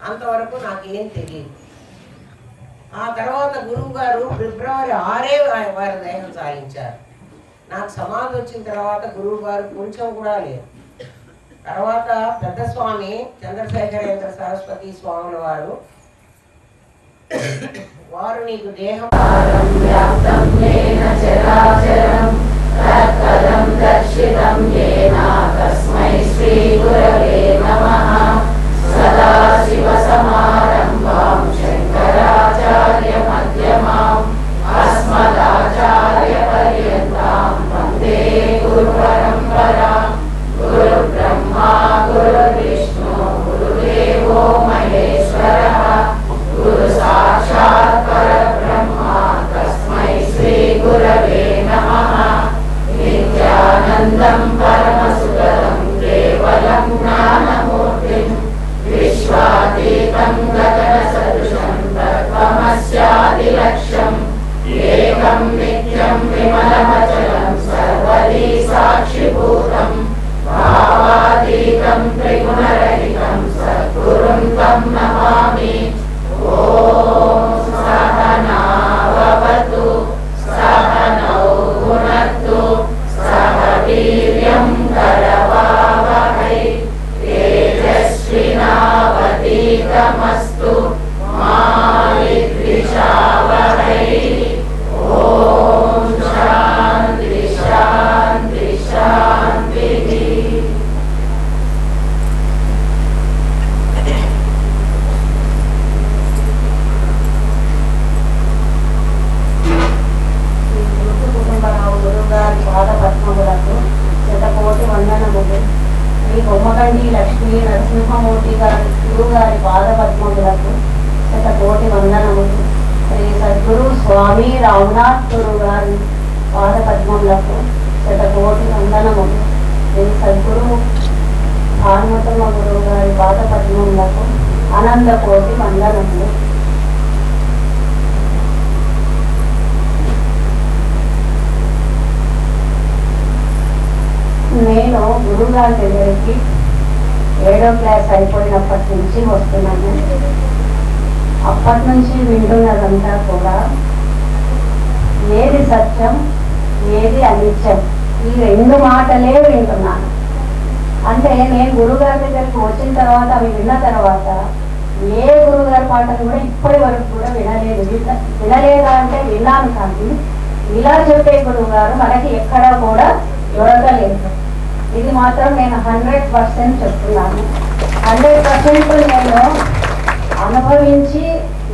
అంతవరకు నాకేం తెలియదు. ఆ తర్వాత గురువు గారు ఫిబ్రవరి 6 వారి దేహం సాధించారు. నాకు సమాధి వచ్చిన తర్వాత గురువు గారు కొంచెం కూడా లేదు. తర్వాత పెద్ద స్వామి చంద్రశేఖరేంద్ర సరస్వతి స్వాముల వారు నీకు దేహం సదాశివసమారంభాం శంకరాచార్య మధ్యమాం అస్మదాచార్య పర్యంతాం వందే గురు పరంపరాం. గురు బ్రహ్మా గురు విష్ణు గురుదేవో మహేశ్వరః గురు సాక్షాత్ పరబ్రహ్మ తస్మై శ్రీ గురవే నమః. నిత్యానందం పరమసుఖదం కేవలం జ్ఞానమూర్తిం విశ్వాతీతం గగన సదృశం తత్వమస్యాదిలక్ష్యం ఏకం నిత్యం విమలమచలం సర్వదీ సాక్షిభూతం భావాతీతం త్రిగుణరహితం సద్గురుం తం నమామి. ఓం సహనా భవతు సహనౌ భునక్తు సహ వీర్యం కరవావహై తేజస్వినావతీతమస్తు మా విద్విషావహై. ఓం శాంతి శాంతి శాంతి. గురుగారి పాదపద్మములకు శతకోటి వందనములు. శ్రీ బొమ్మగండి లక్ష్మీ నరసింహమూర్తి గారి గురుగారి పాదపద్మములకు శతకోటి వందనములు. శ్రీ సద్గురు స్వామి రామ్నాథ్ గురు గారి పాదపద్మములకు శతకోటి వందనములు. శ్రీ సద్గురు భానుమతమ్మ గురువు గారి పాదపద్మములకు అనంత కోటి వందనములు. నేను గురువుగారి దగ్గరికి 7వ క్లాస్ అయిపోయినప్పటి నుంచి వస్తున్నాను. అప్పటి నుంచి వింటున్నదంతా కూడా ఏది సత్యం ఏది అనిత్యం ఈ 2 మాటలే వింటున్నాను. అంటే నేను గురువుగారి దగ్గరికి వచ్చిన తర్వాత అవి విన్న తర్వాత ఏ గురువుగారి పాటలు కూడా ఇప్పటి వరకు కూడా వినలేదు. వినలేదా అంటే విన్నాను, కానీ ఇలా చెప్పే గురువు గారు మనకి ఎక్కడా కూడా దొరకలేదు. ఇది మాత్రం నేను 100% చెప్తున్నాను. 100% నేను అనుభవించి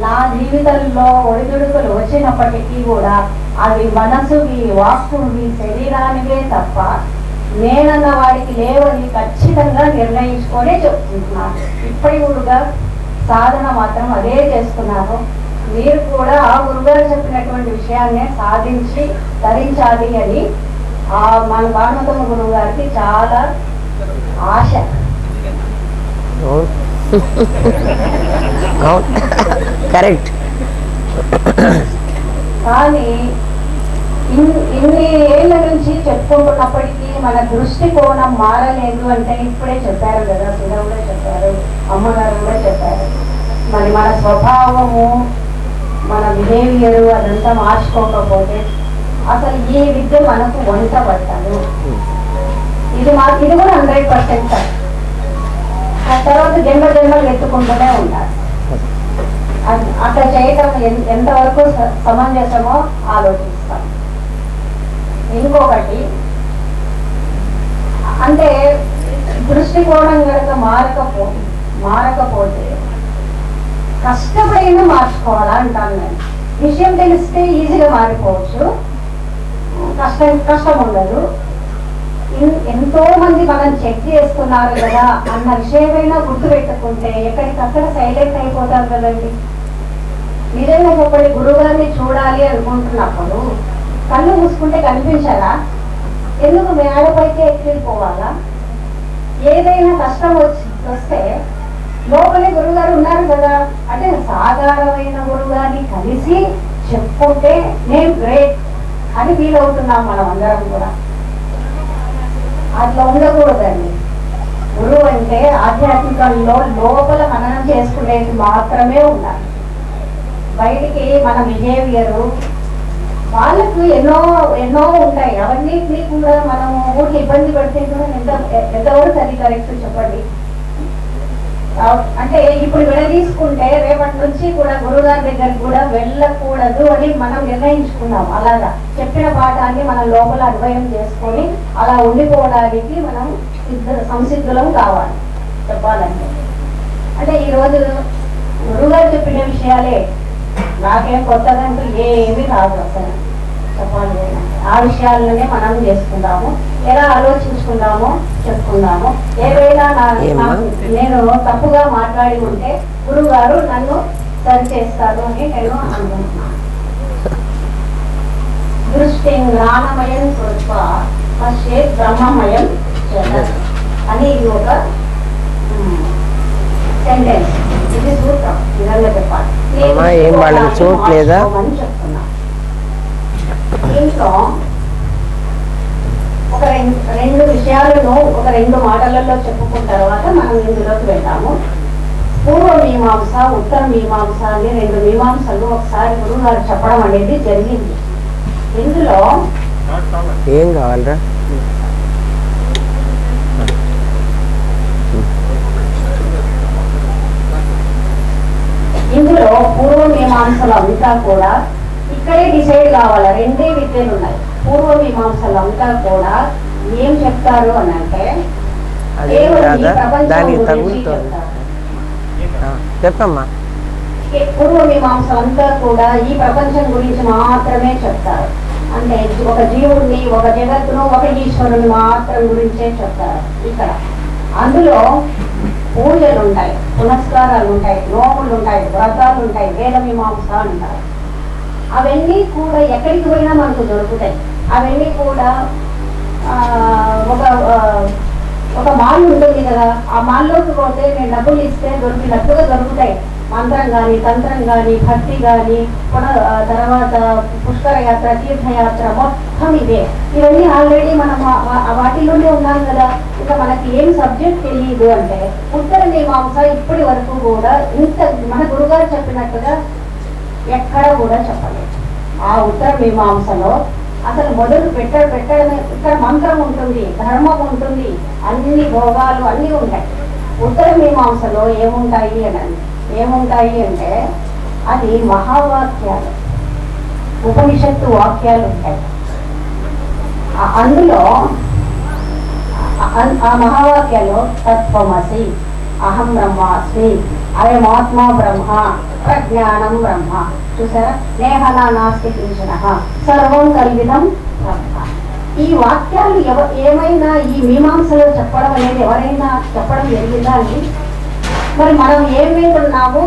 నా జీవితంలో ఒడిదుడుకులు వచ్చినప్పటికీ కూడా అవి మనసుకి వాక్కుకి శరీరానికే తప్ప నేనన్న వాడికి లేవని ఖచ్చితంగా నిర్ణయించుకొనే చెప్తున్నాను. ఇప్పటి కూడా సాధన మాత్రం అదే చేస్తున్నాను. మీరు కూడా ఆ గురుగారు చెప్పినటువంటి విషయాన్నే సాధించి ధరించాలి అని మన భానుమతమ్మ గురువు గారికి చాలా ఆశ. కరెక్ట్. కానీ ఇన్ని ఏళ్ళ నుంచి చెప్పుకుంటున్నప్పటికీ మన దృష్టికోణం మారలేదు అంటే ఇప్పుడే చెప్పారు కదా, సుధా కూడా చెప్పారు, అమ్మగారు కూడా చెప్పారు. మరి మన స్వభావము మన బిహేవియర్ అదంతా మార్చుకోకపోతే అసలు ఈ విద్య మనకు వంట పట్టాలి. ఇది కూడా 100%. ఆ తర్వాత జన్మలు ఎత్తుకుంటూనే ఉండాలి. అట్లా చేయటం ఎంతవరకు సమంజసమో ఆలోచిస్తాం. ఇంకొకటి అంటే దృష్టికోణం కనుక మారకపోతే కష్టపడినా మార్చుకోవాలా అంటాను నేను. విషయం తెలిస్తే ఈజీగా మారిపోవచ్చు, కష్టం ఉండదు. ఎంతో మంది మనం చెక్ చేస్తున్నారు కదా అన్న విషయమైనా గుర్తు పెట్టుకుంటే ఎక్కడికక్కడ సైలెంట్ అయిపోతారు కదండి. నిజంగా చెప్పండి, గురువుగారిని చూడాలి అనుకుంటున్నప్పుడు కళ్ళు మూసుకుంటే కనిపించరా? ఎందుకు మేడపైకి ఎక్కిపోవాలా? ఏదైనా కష్టం వస్తే లోపలే గురువుగారు ఉన్నారు కదా అంటే సాధారణమైన గురువుగారిని కలిసి చెప్పుకుంటే నేను గ్రేట్ అని ఫీల్ అవుతున్నాం మనం అందరం కూడా. అట్లా ఉండకూడదండి. గురువు అంటే ఆధ్యాత్మికంలో లోపల మననం చేసుకునే సైడ్ మాత్రమే ఉండాలి. బయటికి మన బిహేవియరు వాళ్ళకు ఎన్నో ఎన్నో ఉంటాయి. అవన్నిటినీ కూడా మనము ఊరికి ఇబ్బంది పెడితే కూడా ఎంతవరకు అది కరెక్ట్ చెప్పండి. అంటే ఇప్పుడు విడదీసుకుంటే రేపటి నుంచి కూడా గురుగారి దగ్గరికి కూడా వెళ్ళకూడదు అని మనం నిర్ణయించుకున్నాం. అలాగా చెప్పిన పాఠాన్ని మనం లోపల అన్వయం చేసుకొని అలా ఉండిపోవడానికి మనం సంసిద్ధులం కావాలి చెప్పాలంటే. అంటే ఈరోజు గురుగారు చెప్పిన విషయాలే నాకేం కొత్తగా అంటూ ఏమీ రాదు అసలు చెప్పాలి. ఆ విషయాలనే మనం చేసుకుందాము, ఎలా ఆలోచించుకుందామో చెప్పుకుందాము. ఏదైనా నేను తప్పుగా మాట్లాడి ఉంటే గురువు గారు నన్ను సరి చేస్తారు అని నేను అనుకుంటున్నాను. దృష్టి జ్ఞానమయం కృత్వ పశ్చేత్ బ్రహ్మమయం అని ఇది ఒక సెంటెన్స్. ఇది సూత్రం నిజంగా చెప్పాలి. ఏం వాళ్ళకి చూడలేదా అని చెప్తున్నా. దీంట్లో ఒక రెండు విషయాలను ఒక 2 మాటలలో చెప్పుకున్న తర్వాత మనం ఇందులోకి వెళ్తాము. పూర్వ మీమాంస, ఉత్తర మీమాంస అని 2 మీమాంసలు ఒకసారి గురువు గారు చెప్పడం అనేది జరిగింది. ఇందులో ఏం కావాలరా ఇందులో పూర్వ మీమాంసలు అంతా కూడా ఇక్కడే డిసైడ్ కావాలి. 2 విద్యలు ఉన్నాయి. పూర్వ మీమాంసలు అంతా కూడా ఏం చెప్తారు అని అంటే చెప్పమ్మా. పూర్వ మీమాంసలు అంతా కూడా ఈ ప్రపంచం గురించి మాత్రమే చెప్తారు. అంటే ఒక జీవుడిని, ఒక జగత్తును, ఒక ఈశ్వరుని మాత్రం గురించే చెప్తారు ఇక్కడ. అందులో పూజలు ఉంటాయి, పునస్కారాలు ఉంటాయి, నోములు ఉంటాయి, వ్రతాలు ఉంటాయి, వేద మీమాంస అంటారు. అవన్నీ కూడా ఎక్కడికి పోయినా మనకు దొరుకుతాయి. అవన్నీ కూడా ఒక మాల్ ఉంటుంది కదా, ఆ మాల్లోకి పోతే నేను డబ్బులు ఇస్తే దొరికినట్టుగా దొరుకుతాయి. మంత్రం కానీ, తంత్రం కానీ, భక్తి కానీ, తర్వాత పుష్కర యాత్ర, తీర్థయాత్ర మొత్తం ఇవే. ఇవన్నీ ఆల్రెడీ మనం వాటిలోనే ఉన్నాం కదా. ఇంకా మనకి ఏం సబ్జెక్ట్ తెలియదు అంటే ఉత్తర మీమాంస ఇప్పటి వరకు కూడా ఇంత మన గురుగారు చెప్పినట్టుగా ఎక్కడ కూడా చెప్పలేదు. ఆ ఉత్తర మీమాంసలో అసలు మొదలు పెట్టడమే. ఇక్కడ మంత్రం ఉంటుంది, ధర్మం ఉంటుంది, అన్ని భోగాలు అన్నీ ఉంటాయి. ఉత్తర మీమాంసలో ఏముంటాయి అంటే అది మహావాక్యాలు, ఉపనిషత్తు వాక్యాలు ఉంటాయి. అందులో ఆ మహావాక్యాలు తత్వమసి, అహం బ్రహ్మాస్మి, అయమాత్మా బ్రహ్మ, ప్రజ్ఞానం బ్రహ్మ. చూసారా? నేహనా నాస్తి కించనః సర్వం కల్విదం బ్రహ్మ. ఈ వాక్యాలు ఏమైనా ఈ మీమాంసలో చెప్పడం అనేది ఎవరైనా చెప్పడం జరిగిందా అండి? మరి మనం ఏం వింటున్నాము?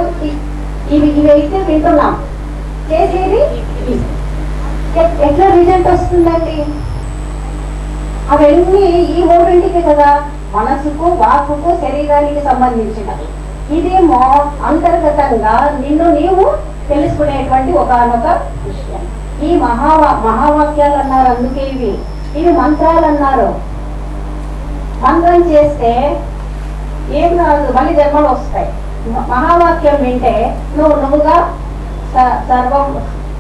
ఇవైతే వింటున్నాం, చేసేది ఎట్లా రిజల్ట్ వస్తుందండి? అవన్నీ ఈ 3 కదా, మనసుకు, వాక్కుకు, శరీరానికి సంబంధించినవి. ఇదేమో అంతర్గతంగా నిన్ను నీవు తెలుసుకునేటువంటి ఒకనొక విషయం. ఈ మహావాక్యాలు అన్నారు, అందుకే ఇవి మంత్రాలు అన్నారు. మంత్రం చేస్తే ఏం రాదు, మళ్ళీ జన్మలు వస్తాయి. మహావాక్యం వింటే నువ్వుగా సర్వం,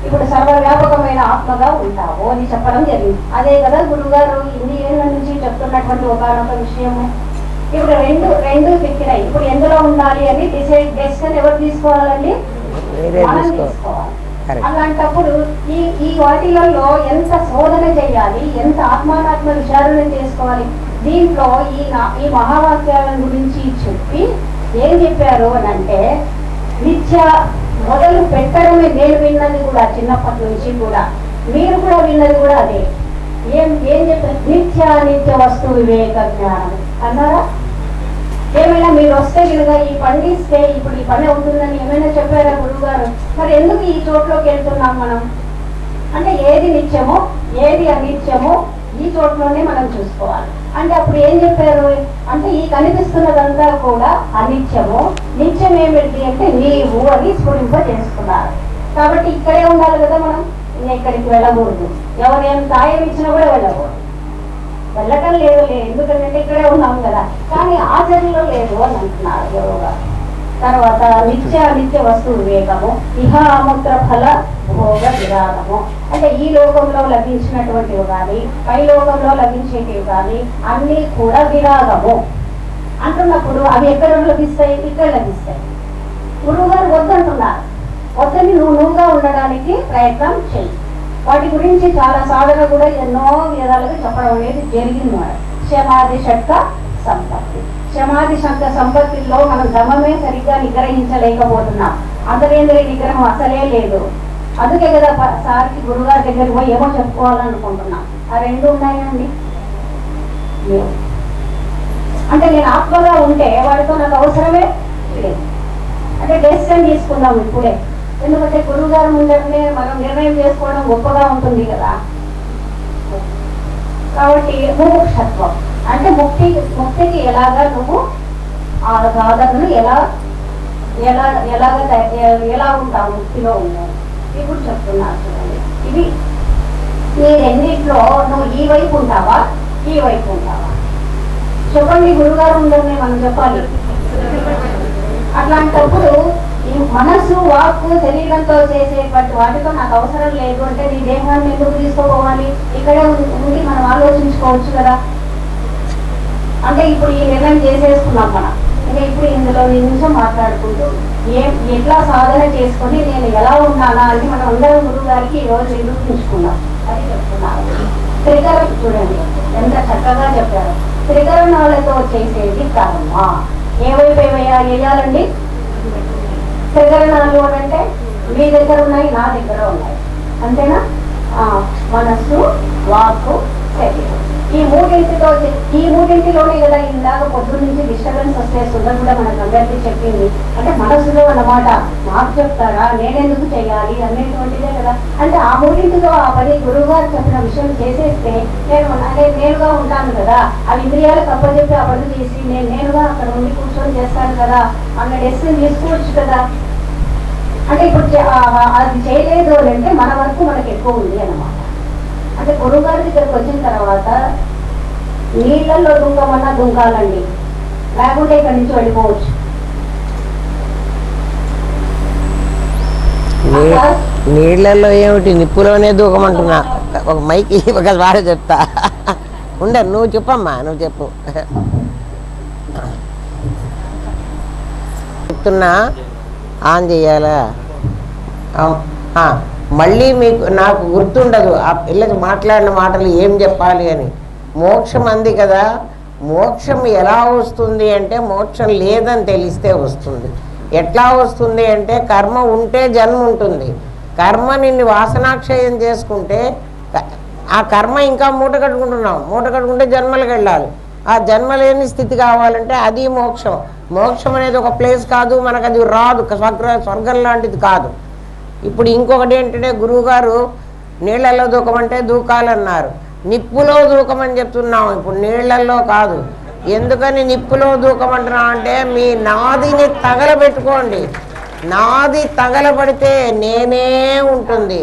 ఇప్పుడు సర్వవ్యాపకమైన ఆత్మగా ఉంటావు అని చెప్పడం జరిగింది. అదే కదా గురుగారు ఇన్ని ఏళ్ళ నుంచి చెప్తున్నటువంటి ఒకనొక విషయము. ఇప్పుడు రెండు తిక్కినాయి. ఇప్పుడు ఎందులో ఉండాలి అని డెసిషన్ ఎవరు తీసుకోవాలండి? మనం తీసుకోవాలి. అలాంటప్పుడు ఈ వాటిలలో ఎంత శోధన చేయాలి, ఎంత ఆత్మానాత్మ విచారణ చేసుకోవాలి. దీంట్లో ఈ మహావాక్యాల గురించి చెప్పి ఏం చెప్పారు అని అంటే, నిత్య మొదలు పెట్టడమే. నేను విన్నది కూడా చిన్నప్పటి నుంచి కూడా, మీరు కూడా విన్నది కూడా అదే. ఏం చెప్పారు? నిత్య వస్తు వివేక జ్ఞానం అన్నారా? ఏమైనా మీరు వస్తే కనుక ఈ పని ఇస్తే ఇప్పుడు ఈ పని అవుతుందని ఏమైనా చెప్పారా గురువు గారు? మరి ఎందుకు ఈ చోట్లోకి వెళ్తున్నాం మనం అంటే, ఏది నిత్యమో ఏది అనిత్యమో ఈ చోట్లోనే మనం చూసుకోవాలి. అంటే అప్పుడు ఏం చెప్పారు అంటే, ఈ కనిపిస్తున్నదంతా కూడా అనిత్యము, నిత్యం ఏమిటి అంటే నీవు అని స్ఫురింప చేసుకున్నారు. కాబట్టి ఇక్కడే ఉండాలి కదా మనం, ఎక్కడికి వెళ్ళకూడదు. ఎవరు ఏం సాయం ఇచ్చినా కూడా వెళ్ళకూడదు. వెళ్ళటం లేదు, ఎందుకంటే ఇక్కడే ఉన్నాం కదా. కానీ ఆచరణలో లేదు అని అంటున్నారు గురువు గారు. తర్వాత నిత్య అనిత్య వస్తు వివేకము, ఇహ అముత్ర ఫల భోగ విరాగము. అంటే ఈ లోకంలో లభించినటువంటివి కానీ పై లోకంలో లభించేటివి కానీ అన్నీ కూడా విరాగము అంటున్నప్పుడు అవి ఎక్కడ లభిస్తాయి? ఇక్కడ లభిస్తాయి. గురువు గారు వద్దంటున్నారు. వద్దని నువ్వుగా ఉండడానికి ప్రయత్నం చేయి. వాటి గురించి చాలా సాధన కూడా ఎన్నో విధాలుగా చెప్పడం అనేది జరిగింది. క్షమాది షట్క సంపత్తి. క్షమాది షట్క సంపత్తిలో మనం దమమే సరిగ్గా నిగ్రహించలేకపోతున్నాం. అంతరేంద్రియ నిగ్రహం అసలే లేదు. అందుకే కదా సార్కి గురుగారి దగ్గరికి పోయి ఏమో చెప్పుకోవాలనుకుంటున్నాం. ఆ రెండు ఉన్నాయండి. అంటే నేను ఆత్మగా ఉంటే వాడితో నాకు అవసరమే లేదు. అంటే డెసిషన్ తీసుకుందాం ఇప్పుడే. ఎందుకంటే గురువు గారు ముందరనే మనం నిర్ణయం చేసుకోవడం గొప్పగా ఉంటుంది కదా. కాబట్టి ముముక్షత్వం అంటే ముక్తికి ఎలాగా నువ్వు ఆ సాధనను ఎలా ఉంటావు, ముక్తిలో ఉన్నావు ఇప్పుడు చెప్తున్నారు చూడండి. ఇవి ఈ రెండిట్లో నువ్వు ఈ వైపు ఉంటావా, ఈ వైపు ఉంటావా? చెప్పండి. గురుగారు ఉండరనే మనం చెప్పాలి. అట్లాంటప్పుడు ఈ మనసు, వాక్కు, శరీరంతో చేసేటువంటి వాటితో నాకు అవసరం లేదు అంటే నీ దేహాన్ని ఎందుకు తీసుకోవాలి? ఇక్కడే ఉండి మనం ఆలోచించుకోవచ్చు కదా. అంటే ఇప్పుడు ఈ నిర్ణయం చేసేసుకున్నాం మనం. ఇంకా ఇప్పుడు ఇందులో నిమిషం మాట్లాడుకుంటూ ఎట్లా సాధన చేసుకొని నేను ఎలా ఉన్నానా అని మనం అందరం గురువు గారికి ఈరోజు నిరూపించుకున్నాం. అది చెప్తున్నాను. త్రికరణ చూడండి ఎంత చక్కగా చెప్పారు. త్రికరణాలతో చేసేది కర్మ. ఏవైపు వేయాలండి? త్రికరణాలు అంటే మీ దగ్గర ఉన్నాయి, నా దగ్గర ఉన్నాయి, అంతేనా? మనస్సు, వాక్కు, శరీరం. ఈ మూడింటిలోనే కదా ఇందాక పొద్దు నుంచి డిస్టర్బెన్స్ వస్తే సుందర్ కూడా మనకు అందరికీ చెప్పింది. అంటే మనసులో అన్నమాట నాకు చెప్తారా, నేనెందుకు చేయాలి అనేటువంటిదే కదా. అంటే ఆ మూడింటిలో ఆ పని గురువు గారు చెప్పిన విషయం చేసేస్తే నేనుగా ఉంటాను కదా. ఆ ఇంద్రియాలకు అప్పచెప్పి ఆ పనులు చేసి నేనుగా అక్కడ ఉండి కూర్చొని చేస్తాను కదా అన్న డెసిషన్ తీసుకోవచ్చు కదా. అంటే ఇప్పుడు అది చేయలేదు అంటే మన వరకు మనకు ఎక్కువ ఉంది అన్నమాట. అంటే గురువు గారి దగ్గరకు వచ్చిన తర్వాత నీళ్ళల్లో దుంకమన్నా దుంకాలండి, లేకుంటే ఇక్కడి నుంచి వెళ్ళిపోవచ్చు. నీళ్ళల్లో ఏమిటి, నిప్పులోనే దూకమంటున్నా. ఒక మైకి ఒక వాడు చెప్తా. ఉండే నువ్వు చెప్పమ్మా, నువ్వు చెప్పు. చెప్తున్నా ఆన్ చెయ్యాలా? మళ్ళీ నాకు గుర్తుండదు ఆ పిల్లకి మాట్లాడిన మాటలు ఏం చెప్పాలి అని. మోక్షం అంది కదా. మోక్షం ఎలా వస్తుంది అంటే మోక్షం లేదని తెలిస్తే వస్తుంది. ఎట్లా వస్తుంది అంటే కర్మ ఉంటే జన్మ ఉంటుంది. కర్మ నిన్ను వాసనాక్షయం చేసుకుంటే ఆ కర్మ ఇంకా మూట కట్టుకుంటున్నాం. మూట కట్టుకుంటే జన్మలకు వెళ్ళాలి. ఆ జన్మ లేని స్థితి కావాలంటే అది మోక్షం. మోక్షం అనేది ఒక ప్లేస్ కాదు, మనకు అది రాదు, స్వర్గం లాంటిది కాదు. ఇప్పుడు ఇంకొకటి ఏంటంటే గురువుగారు నీళ్ళల్లో దూకమంటే దూకాలన్నారు. నిప్పులో దూకమని చెప్తున్నాం. ఇప్పుడు నీళ్ళల్లో కాదు. ఎందుకని నిప్పులో దూకమంటున్నాం అంటే మీ నాదిని తగలబెట్టుకోండి. నాది తగలబడితే నేనే ఉంటుంది.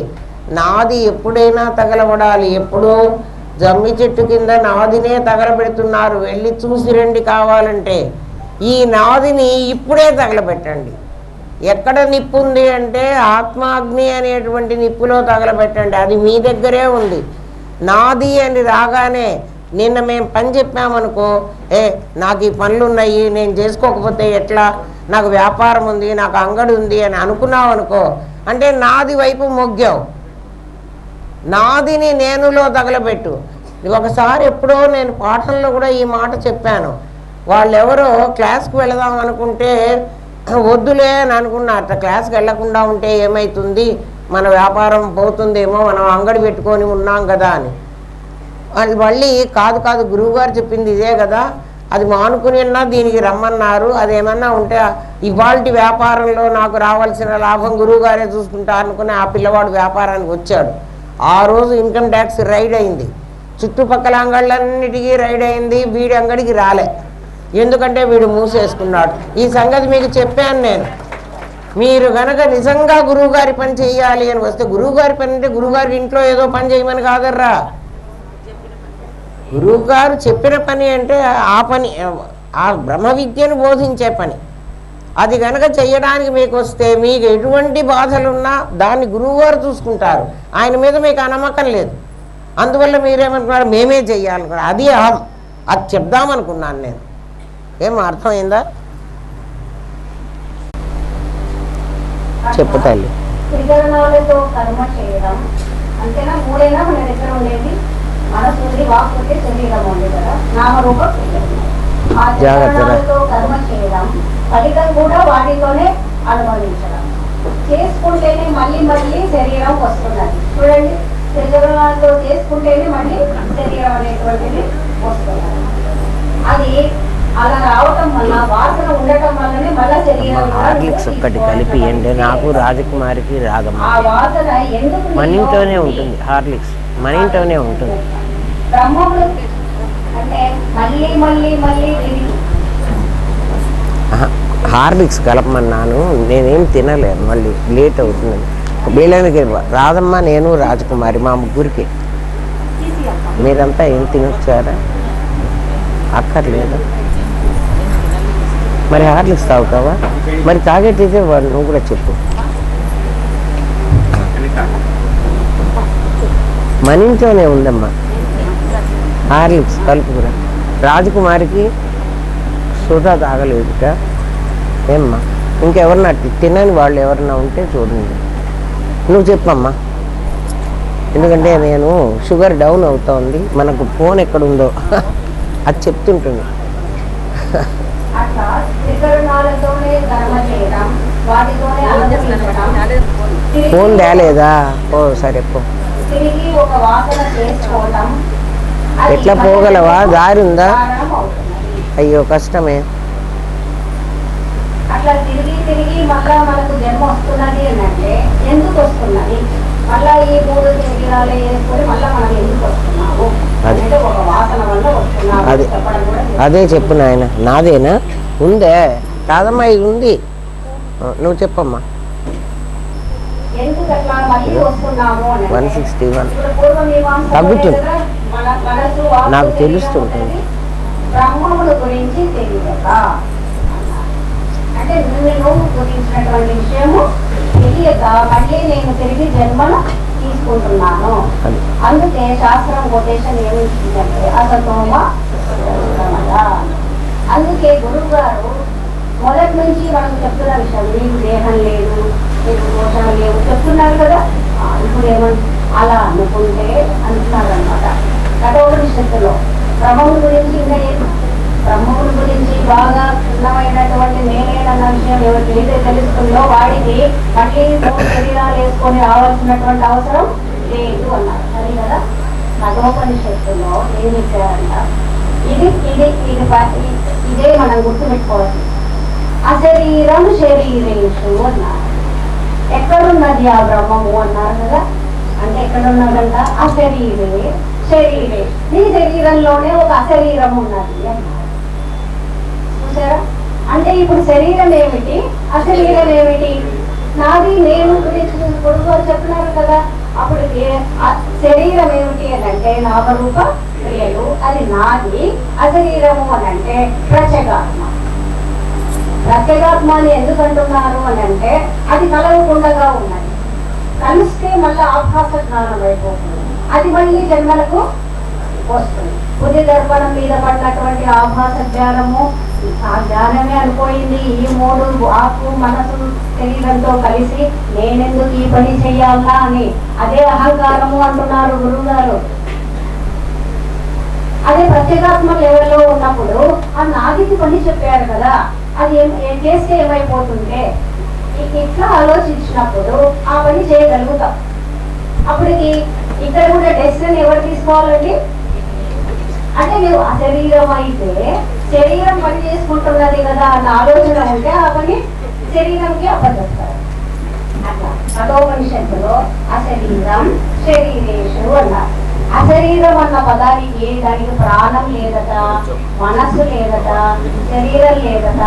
నాది ఎప్పుడైనా తగలబడాలి. ఎప్పుడో జమ్మి చెట్టు కింద నాదినే తగలబెడుతున్నారు, వెళ్ళి చూసి రండి కావాలంటే. ఈ నాదిని ఇప్పుడే తగలబెట్టండి. ఎక్కడ నిప్పు ఉంది అంటే ఆత్మాగ్ని అనేటువంటి నిప్పులో తగలబెట్టండి. అది మీ దగ్గరే ఉంది. నాది అని రాగానే నిన్న మేము పని చెప్పామనుకో, నాకు ఈ పనులు ఉన్నాయి, నేను చేసుకోకపోతే ఎట్లా, నాకు వ్యాపారం ఉంది, నాకు అంగడి ఉంది అని అనుకున్నావు అనుకో, అంటే నాది వైపు మొగ్గావు. నాదిని నేనులో తగలబెట్టు. ఒకసారి ఎప్పుడో నేను పాఠంలో కూడా ఈ మాట చెప్పాను. వాళ్ళెవరో క్లాస్కి వెళదాం అనుకుంటే వద్దులే అని అనుకున్నా. అట్లా క్లాస్కి వెళ్ళకుండా ఉంటే ఏమవుతుంది, మన వ్యాపారం పోతుందేమో, మనం అంగడి పెట్టుకొని ఉన్నాం కదా అని. వాళ్ళు మళ్ళీ కాదు గురువుగారు చెప్పింది ఇదే కదా, అది మానుకుని దీనికి రమ్మన్నారు, అదేమన్నా ఉంటే ఇవాల్టి వ్యాపారంలో నాకు రావాల్సిన లాభం గురువుగారే చూసుకుంటా అనుకుని ఆ పిల్లవాడు వ్యాపారానికి వచ్చాడు. ఆ రోజు ఇన్కమ్ ట్యాక్స్ రైడ్ అయింది. చుట్టుపక్కల అంగళ్ళన్నిటికీ రైడ్ అయింది. వీడి అంగడికి రాలే. ఎందుకంటే వీడు మూసేసుకున్నాడు. ఈ సంగతి మీకు చెప్పాను నేను. మీరు కనుక నిజంగా గురువుగారి పని చేయాలి అని వస్తే, గురువుగారి పని అంటే గురువుగారి ఇంట్లో ఏదో పని చేయమని కాదర్రా. గురువుగారు చెప్పిన పని అంటే ఆ పని, ఆ బ్రహ్మ విద్యను బోధించే పని. అది కనుక చెయ్యడానికి మీకు వస్తే మీకు ఎటువంటి బాధలున్నా దాన్ని గురువుగారు చూసుకుంటారు. ఆయన మీద మీకు నమ్మకం లేదు, అందువల్ల మీరేమనుకున్నారు మేమే చెయ్యాలనుకున్నారు. అది అహం. అది చెప్దామనుకున్నాను నేను. ఏం అర్థమైందా? చెప్పు తల్లి. త్రికరణాలతో కర్మ చేయడం అంతేనా? మూడైనా మన దగ్గర ఉండేది మనసు ఉంది, వాక్ ఉంది, శరీరం ఉంది కదా, నామరూప క్రియలు. ఆ త్రికరణాలతో కర్మ చేయడం, ఫలితం కూడా వాటితోనే అనుభవించడం. చేసుకుంటేనే మళ్ళీ మళ్ళీ శరీరం వస్తున్నది. చూడండి, త్రికరణాలతో చేసుకుంటేనే మళ్ళీ శరీరం అనేటువంటిది వస్తున్నది. అది అలా రావటం వల్ల, వాసన ఉండటం వల్లనే మళ్ళీ శరీరం. హార్లిక్స్ ఒక్కటి కలిపి ఏంటి, నాకు రాజకుమారికి రాదమ్మ. ఆ వాసన ఎందుకు మన ఇంట్లోనే ఉంటుంది. హార్లిక్స్ మన ఇంట్లోనే ఉంటుంది. బ్రహ్మములు అంటే మళ్ళీ మళ్ళీ మళ్ళీ హార్లిక్స్ కలపమన్నాను, నేనేం తినలేను, మళ్ళీ లేట్ అవుతుంది. బీళ్ళకి రాదమ్మ, నేను రాజకుమారి మా ముగ్గురికి. మీరంతా ఏం తినొచ్చారా? అక్కర్లేదా? మరి హార్లిక్స్ తాగుతావా? మరి తాగేటైతే నువ్వు కూడా చెప్పు. మన ఇంట్లోనే ఉందమ్మా హార్లిక్స్ కలుపుకురా. రాజకుమారికి సోదా తాగలేదుట. ఏమ్మా, ఇంకెవరన్నా తినని వాళ్ళు ఎవరన్నా ఉంటే చూడండి. నువ్వు చెప్పమ్మా, ఎందుకంటే నేను షుగర్ డౌన్ అవుతోంది. మనకు ఫోన్ ఎక్కడుందో అది చెప్తుంటుంది. ఫోన్ తేలేదా? ఓ సరే పో. ఎట్లా పోగలవా? దారి ఉందా? అయ్యో కష్టమే. అట్లా తిరిగి తిరిగి మళ్ళా మనకు జన్మ వస్తున్నది అంటే ఎందుకు వస్తున్నది? మళ్ళా ఈ మూడు శరీరాలు వేసుకొని మళ్ళా మనం ఎందుకు వస్తున్నాము అంటే ఒక వాసన వల్ల వస్తున్నాము. అదే చెప్పు నాయన. నాదేనా? ఉందే కాదమ్మా, ఇది ఉంది. నువ్వు చెప్పమ్మా. ఎందుకు అట్లా మళ్ళీ వస్తున్నాము? 161 తగ్గుతుంది, నాకు తెలుస్తుంటుంది. బ్రహ్మముల గురించి తెలియక అంటే నువ్వు గురించినటువంటి విషయము తెలియక మళ్ళీ నేను తిరిగి జన్మను తీసుకుంటున్నాను. అందుకే శాస్త్రం కొటేషన్ ఏమిచ్చిందంటే అసతోమ. అందుకే గురువు గారు మొదటి నుంచి మనకు చెప్తున్న విషయం, నీకు దేహం లేదు, నీకు దోషాలు లేవు చెప్తున్నారు కదా. ఇప్పుడు ఏమంటే అలా అనుకుంటే అంటున్నారు అనమాట. కఠోపనిషత్తులో బ్రహ్మముల గురించి ఇంకా బ్రహ్మముల గురించి బాగా ఉన్నమైనటువంటి నేనేనన్న విషయం ఎవరికి ఏదైతే తెలుస్తుందో వాడికి మళ్ళీ మూడు శరీరాలు వేసుకొని రావాల్సినటువంటి అవసరం లేదు అన్నారు. సరే కదా. కఠోపనిషత్తులో ఏం ఇచ్చారంట, ఇదే మనం గుర్తుపెట్టుకోవాలి. అశరీరం శరీరేషు అన్నారు. ఎక్కడున్నది ఆ బ్రహ్మము అన్నారు కదా. అంటే ఎక్కడున్నదంట? అశరీరే శరీరే. నీ శరీరంలోనే ఒక అశరీరం ఉన్నది అన్నారు. చూసారా? అంటే ఇప్పుడు శరీరం ఏమిటి, అశరీరం ఏమిటి? నాది నేను గురించి పొడుగు గారు చెప్తున్నారు కదా. అప్పుడు శరీరం ఏమిటి అని అంటే నామరూప క్రియలు, అది నాది. అశరీరము అని అంటే ప్రత్యేగాత్మ. ప్రత్యేగాత్మ అని ఎందుకు అంటున్నారు అని అంటే అది కలవకుండగా ఉన్నది. కలిస్తే మళ్ళీ ఆభాస జ్ఞానం అయిపోతుంది. అది మళ్ళీ జన్మలకు వస్తుంది. బుద్ధి దర్పణం మీద పడినటువంటి ఆభాస జ్ఞానము ఆ జ్ఞానమే అనుకోయింది. ఈ మూడు ఆకు మనసు శరీరంతో కలిసి నేనెందుకు ఈ పని చెయ్యాలా అని అదే అహంకారము అంటున్నారు గురువు గారు. అదే ప్రత్యేగాత్మ లెవెల్లో ఉన్నప్పుడు ఆ నాదికి పని చెప్పారు కదా, అది ఏం చేస్తే ఏమైపోతుంటే ఇట్లా ఆలోచించినప్పుడు ఆ పని చేయగలుగుతాం. అప్పటికి ఇక్కడ కూడా డెసిషన్ ఎవరు తీసుకోవాలండి? అంటే నువ్వు అశరీరం అయితే శరీరం పని చేసుకుంటున్నది కదా అన్న ఆలోచన ఉంటే ఆ పని శరీరంకి అప్పచెప్తారు. అట్లా కఠోపనిషత్తులో అశరీరం శరీరేషు అన్నారు. అశరీరం అన్న పదానికి దానికి ప్రాణం లేదట, మనస్సు లేదట, శరీరం లేదట,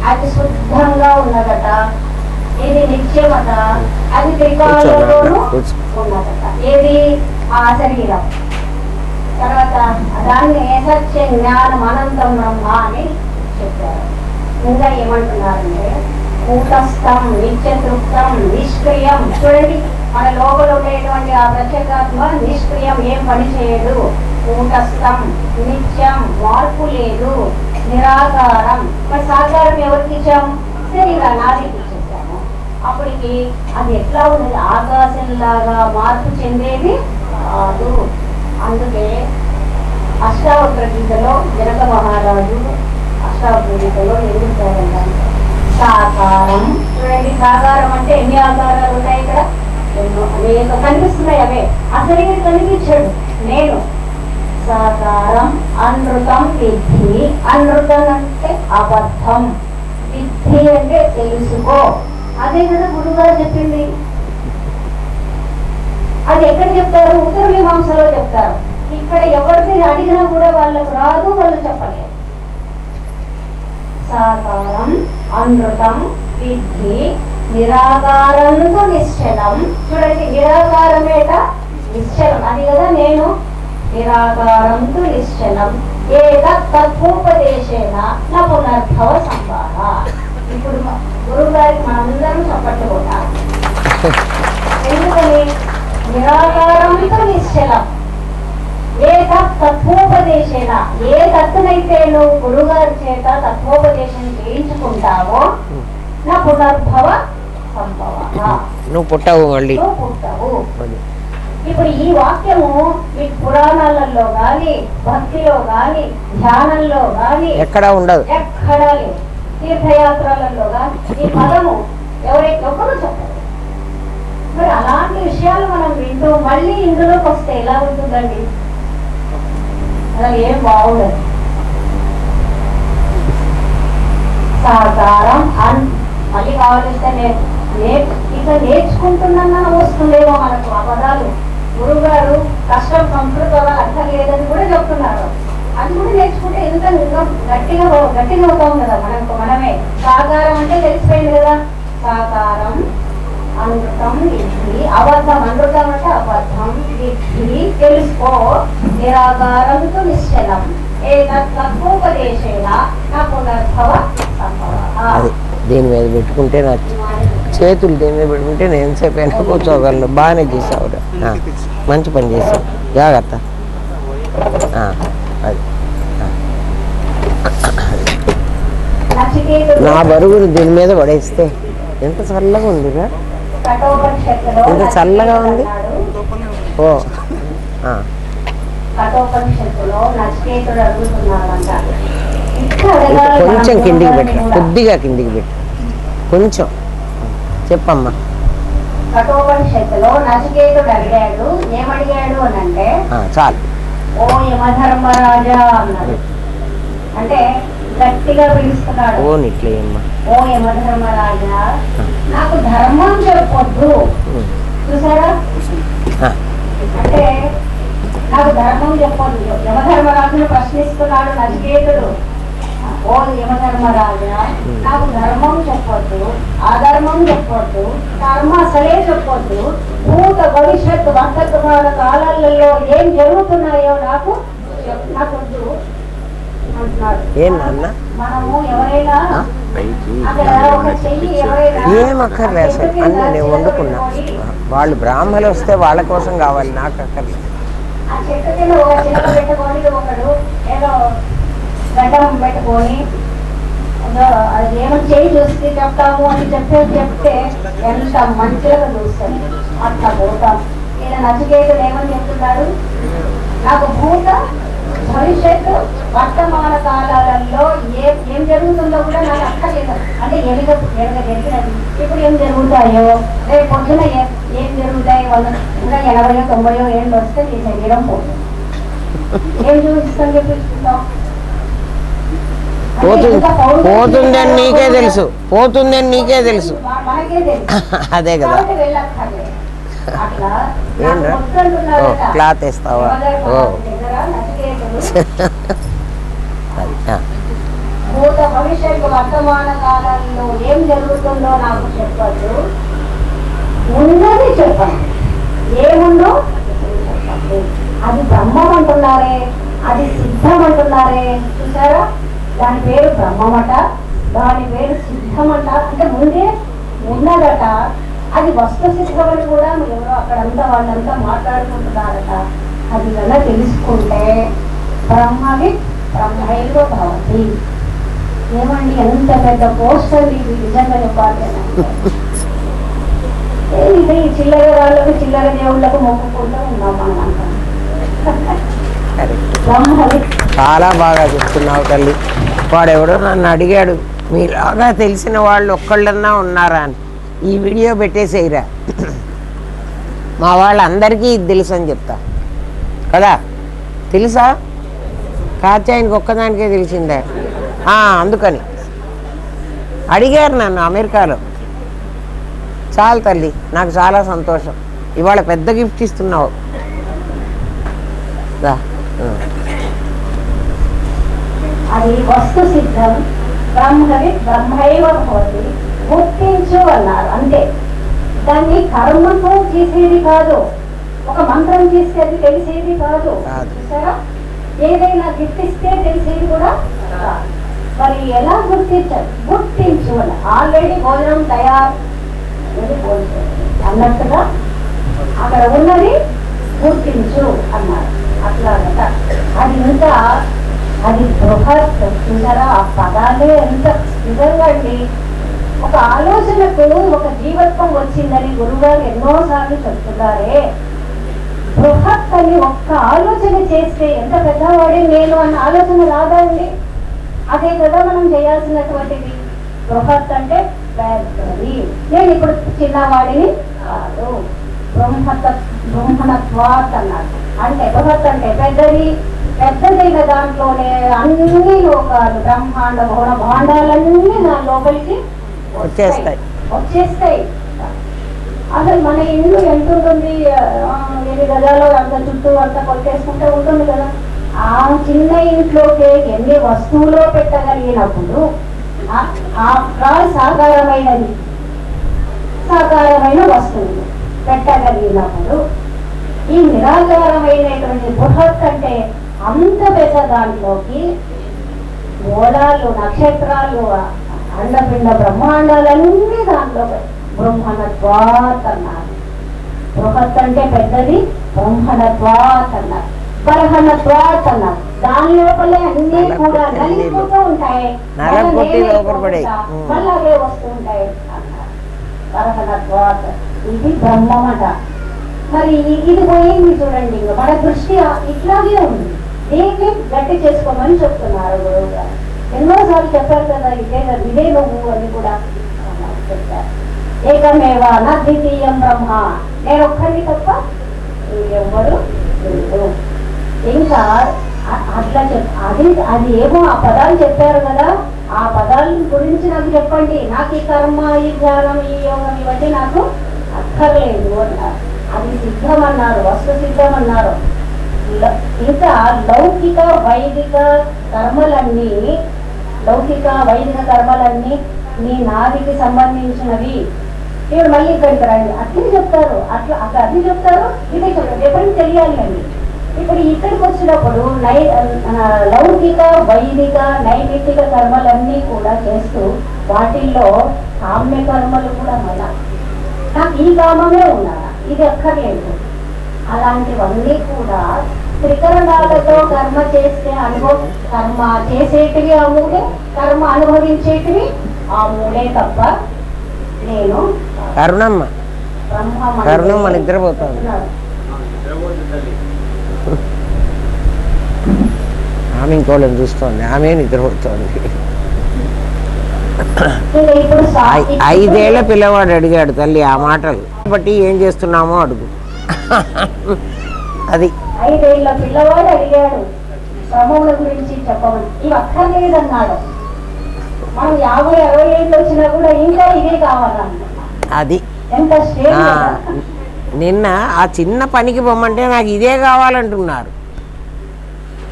అది శుద్ధంగా ఉన్నదట, ఇది నిత్యమట, అది త్రికాలంలోనూ ఉన్నదట. ఏది? ఆ శరీరం. తర్వాత దాన్ని సత్య జ్ఞానం అనంతం బ్రహ్మ అని చెప్పారు. ఇంకా ఏమంటున్నారంటే కూటస్థం, నిత్యతృప్తం, నిష్క్రియం. చూడండి, మన లోపల ఉండేటువంటి ఆ ప్రత్యేకాత్మ నిష్క్రియం, ఏం పని చేయదు. కూటస్థం, నిత్యం, మార్పు లేదు, నిరాకారం. మరి సాకారం ఎవరికి ఇచ్చాం? శరీరానికి ఇచ్చేసాము. అప్పటికి అది ఎట్లా ఉన్నది? ఆకాశంలాగా మార్పు చెందేది కాదు. అందుకే అష్టావక్ర గీతలో జనక మహారాజు అష్టావక్ర గీతలో ఏం చేయాలంటే సాకారం. చూడండి, సాకారం అంటే ఎన్ని ఆకారాలు ఉన్నాయి ఇక్కడ? ఎన్నో, అనేక కనిపిస్తున్నాయి. అవే అసలు కనిపించాడు. నేను సాకారం అనృతం విద్ధి. అనృతం అంటే అబద్ధం, విద్ధి అంటే తెలుసుకో. అదే కదా గురుగారు చెప్పింది. అది ఎక్కడ చెప్తారు? ఉత్తర మీమాంసలో చెప్తారు. ఇక్కడ ఎవరిని అడిగినా కూడా వాళ్ళకు రాదు, వాళ్ళు చెప్పలేరు. సాకారం అనృతం విద్ధి నిరాకారంతో నిశ్చలం. చూడండి, నిరాకారమేట నిశ్చలం. అది కదా నేను. నిరాకారంతో నిశ్చలం ఏతత్ తత్వోపదేశేన నా పునర్భవ సంభావ. ఇప్పుడు గురువు గారికి మనందరం చప్పట్లు కొట్టాలి. ఎందుకని? నిరాకారంతో నిశ్చలం ఏతత్ తత్వోపదేశేన. ఏ తత్తునైతే నువ్వు గురుగారి చేత తత్వోపదేశం చేయించుకుంటావో నా పునర్భవ సంభవ. నువ్వు పుట్టవు, మళ్ళీ నువ్వు పుట్టవు. ఇప్పుడు ఈ వాక్యము మీకు పురాణాలలో గాని, భక్తిలో గాని, ధ్యానంలో గాని ఎక్కడా ఉండదు, ఎక్కడా లేదు. తీర్థయాత్రలలో గాని ఈ పదము ఎవరైతే ఒకరు చెప్పరు. మరి అలాంటి విషయాలు మనం వింటూ మళ్ళీ ఇందులోకి వస్తే ఎలా ఉంటుందండి? అసలు ఏం బాగుండదు. సాకారం మళ్ళీ కావాలంటే ఇక నేర్చుకుంటున్నా వస్తుందేమో మనకు ఆ పదాలు. గురువు గారు కష్టం సంస్కృత అర్థం లేదని కూడా చెప్తున్నారు. అది కూడా నేర్చుకుంటే ఎంత గట్టిగా అవుతాం కదా మనమే. సాకారం అంటే తెలిసిపోయింది కదా. సాకారం అనృతం విద్ధి, అబద్ధం. అనృతం అంటే అబద్ధం, విద్ధి తెలుసుకో, నిరాకారంతో నిశ్చలం ఏతత్ తత్వోపదేశేన నా పునర్భవ సంభవ. దీని మీద పెట్టుకుంటే నా చేతులు దీని మీద పెట్టుకుంటే నేను ఎంతసేపు అయినా కూర్చోగలను. బాగానే చేసావురా, మంచి పని చేసావు, జాగ్రత్త. అది నా బరుగులు దీని మీద పడేస్తే ఎంత చల్లగా ఉందిరా, ఎంత చల్లగా ఉంది. ఓ కొంచెం కిందికి పెట్టు, కొద్దిగా కిందికి పెట్టు, కొంచెం చెప్పమ్మా. కఠోపనిషత్తులో నచికేతుడు అడిగాడు. ఏమడిగాడు అని అంటే చాలు, ఓ యమధర్మరాజా అన్నాడు. అంటే గట్టిగా పిలుస్తున్నాడు. ఓ యమధర్మరాజా, నాకు ధర్మం చెప్పొద్దు. చూసారా? అంటే నాకు ధర్మం చెప్పొద్దు. యమధర్మరాజును ప్రశ్నిస్తున్నాడు నచికేతుడు. ఓ యమధర్మరాజా, నాకు ధర్మం చెప్పొద్దు, అధర్మం చెప్పొద్దు, కర్మ అసలే చెప్పొద్దు, భూత భవిష్యత్తు వర్తమాన కాలాలలో ఏం జరుగుతున్నాయో నాకు వద్దు అంటున్నాడు. మనము ఎవరైనా అక్కడ ఒక చెయ్యి ఏం అక్కర్లేదు సార్, అన్నీ నేను వండుకున్నా. వాళ్ళు బ్రాహ్మణులు వస్తే వాళ్ళ కోసం కావాలి, నాకు అక్కర్లేదు. ఆ చెట్టు కింద ఒక చిన్న పెట్టుకొని ఒకడు ఏదో గడ్డం పెట్టుకొని అది ఏమని చేయి చూస్తే చెప్తాము అని చెప్తే ఎంత మంచిగా చూస్తాం. అట్లా పోతాం. ఈయన నచికేతుడు ఏమని చెప్తున్నాడు? నాకు భూత భవిష్యత్తు వర్తమాన కాలాలలో ఏం జరుగుతుందో కూడా నాకు అక్కర్లేదు. అంటే ఎనగ జరిగినది ఇప్పుడు ఏం జరుగుతాయో, రేపు పొద్దున ఏం జరుగుతాయి, వాళ్ళు ఇంకా 80, 90 ఏళ్ళు వస్తే ఈ శరీరం పోతుంది. ఏం చూపిస్తాం చూపిస్తున్నాం. పోతుందని నీకే తెలుసు, పోతుందని నీకే తెలుసు. అదే కదా. ఏంట్రా క్లాత్ వేస్తావా? భూత భవిష్యత్తు వర్తమాన కాలంలో ఏం జరుగుతుందో నాకు చెప్పద్దు, ఉన్నది చెప్పండి. ఏముందో చెప్పండి. అది బ్రహ్మం అంటున్నారే, అది సిద్ధం అంటున్నారే. చూసారా? దాని పేరు బ్రహ్మమట, దాని పేరు సిద్ధం అంటారు. అంటే ముందే ఉన్నదట, అది వస్తు సిద్ధమని కూడా ఎవరో అక్కడంతా వాళ్ళంతా మాట్లాడుకుంటున్నారట. అది కన్నా తెలుసుకుంటే బ్రహ్మవి బ్రహ్మైవ భవతి. ఏమండి ఎంత పెద్ద పోస్టర్ ఇది నిజంగా చెప్పాలి అని. ఇది చిల్లర వాళ్ళకు చిల్లర దేవుళ్ళకు మొక్కుకుంటూ ఉన్నాం మనం అంటాం. చాలా బాగా చెప్తున్నావు తల్లి. వాడెవడో నన్ను అడిగాడు, మీలాగా తెలిసిన వాళ్ళు ఒక్కళ్ళన్నా ఉన్నారా అని. ఈ వీడియో పెట్టేసేయరా, మా వాళ్ళందరికీ ఇది తెలుసు అని చెప్తా కదా. తెలుసా? కాచాయనికి ఒక్కదానికే తెలిసిందే. అందుకని అడిగారు నన్ను అమెరికాలో. చాలు తల్లి, నాకు చాలా సంతోషం. ఇవాళ పెద్ద గిఫ్ట్ ఇస్తున్నావు. అది వస్తు సిద్ధం, బ్రహ్మవి బ్రహ్మైవ భవతి. గుర్తించు అన్నారు అంతే. దాన్ని కర్మతో చేసేది కాదు, ఒక మంత్రం చేస్తే అది తెలిసేది కాదు. సరే, ఏదైనా గిఫ్టిస్తే తెలిసేది కూడా కాదు. మరి ఎలా గుర్తించాలి? గుర్తించు అని. ఆల్రెడీ భోజనం తయారు అన్నట్టుగా అక్కడ ఉన్నది గుర్తించు అన్నారు. అట్లాగట అది ఇంకా అది బృహత్. చూసారా ఆ పదాలే ఎంత నిజంగా అండి. ఒక ఆలోచనకు ఒక జీవత్వం వచ్చిందని గురువుగారు ఎన్నోసార్లు చెప్తున్నారే. బృహత్ అని ఒక్క ఆలోచన చేస్తే ఎంత పెద్దవాడే నేను అన్న ఆలోచన రాదా అండి? అదే కదా మనం చేయాల్సినటువంటిది. బృహత్ అంటే పెద్దది. నేను ఇప్పుడు చిన్నవాడిని కాదు. బ్రహ్మణత్వాత్ అన్నారు. అంటే బృహత్ అంటే పెద్దది. పెద్దదైన దాంట్లోనే అన్ని లోకాలు, బ్రహ్మాండ భవన భాండాలన్నీ నా లోపలికి వచ్చేస్తాయి. అసలు మన ఇల్లు ఎంత ఉంటుంది? 8 గజాలు అంత చుట్టూ అంత కొట్టేసుకుంటే ఉంటుంది కదా. ఆ చిన్న ఇంట్లోకి ఎన్ని వస్తువులో పెట్టగలిగినప్పుడు సాకారమైన వస్తువులు పెట్టగలిగినప్పుడు ఈ నిరాకారమైనటువంటి బృహత్ అంటే అంత పెద్ద దాంట్లోకి గోళాలు, నక్షత్రాలు, అండపిండ బ్రహ్మాండాలన్నీ దాంట్లో బ్రహ్మణత్వాత్ అన్నారు. బృహత్ అంటే పెద్దది, బ్రహ్మణత్వాత్ అన్నారు. బర్హణత్వాత్ అన్నారు. దాని లోపలే అన్ని కూడా నలిగిపోతూ ఉంటాయి, మళ్ళీ అవే వస్తూ ఉంటాయి అన్నారు. బర్హణత్వాత్ ఇది బ్రహ్మమట. మరి ఇది పోయింది చూడండి. మన దృష్టి ఇట్లాగే ఉంది. దీన్ని గట్టి చేసుకోమని చెప్తున్నారు గురువు గారు. ఎన్నోసార్లు చెప్పారు కదా, ఇదే నువ్వు అని కూడా చెప్పారు. ఏకమేవ నా ద్వితీయం బ్రహ్మ, నేను ఒక్కడిని తప్ప ఎవరు లేదు. ఇంకా అట్లా అది ఏమో ఆ పదాలు చెప్పారు కదా, ఆ పదాల గురించి నాకు చెప్పండి. నాకు ఈ కర్మ, ఈ ధ్యానం, ఈ యోగం ఇవన్నీ నాకు అక్కర్లేదు అన్నారు. అది సిద్ధం అన్నారు, వస్తు సిద్ధం అన్నారు. ఇంకా లౌకిక వైదిక కర్మలన్నీ నీ నాదికి సంబంధించినవి. ఇప్పుడు మళ్ళీ ఇక్కడికి రండి, అట్లే చెప్తారు. అట్లా అది చెప్తారు, ఇదే చెప్తారు. ఎప్పటికీ తెలియాలి అండి. ఇప్పుడు ఇక్కడికి వచ్చినప్పుడు లౌకిక వైదిక నైమిత్తిక కర్మలన్నీ కూడా చేస్తూ వాటిల్లో కామ్య కర్మలు కూడా మళ్ళా నాకు ఈ కామమే ఉన్నారా, ఇది అక్కర్లేదు. అలాంటివన్నీ కూడా త్రికరణాలతో కర్మ చేస్తే కర్మ చేసేటివి ఆ మూడే, కర్మ అనుభవించేటివి ఆ మూడే తప్ప నేను కరుణమ్మ నిద్రపోతాను. ఆమె ఇంకోళ్ళని చూస్తోంది, ఆమె నిద్రపోతోంది. 5 ఏళ్ల పిల్లవాడు అడిగాడు తల్లి ఆ మాటలు బట్టి ఏం చేస్తున్నామో అడుగు. అది 5 ఏళ్ల పిల్లవాడు అడిగాడు బ్రహ్మముల గురించి చెప్పమని. ఇవి అక్కర్లేదన్నాడు. మనం 50-60 ఏళ్ళు వచ్చినా కూడా ఇంకా ఇదే కావాలన్నా. అది ఎంత నిన్న ఆ చిన్న పనికి పొమ్మంటే నాకు ఇదే కావాలంటున్నారు.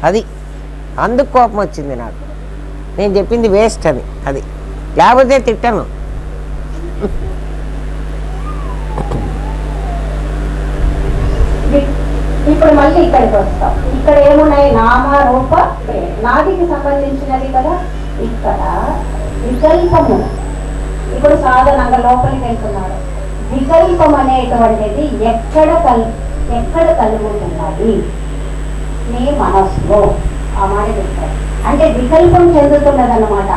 అది అందుకు కోపం వచ్చింది నాకు. నేను చెప్పింది వేస్ట్ అని. అది లేకపోతే తిట్టను. ఇప్పుడు మళ్ళీ ఇక్కడికి వస్తాం. ఇక్కడ ఏమున్నాయి? నామ రూప నాదికి సంబంధించినది కదా. ఇక్కడ వికల్పము ఇప్పుడు సాధనంగా లోపలికి వెళ్తున్నాడు. వికల్పం అనేటువంటిది ఎక్కడ కలుగుతున్నది? నీ మనస్సులో. ఆ మాట చెప్తారు. అంటే వికల్పం చెందుతున్నది అన్నమాట.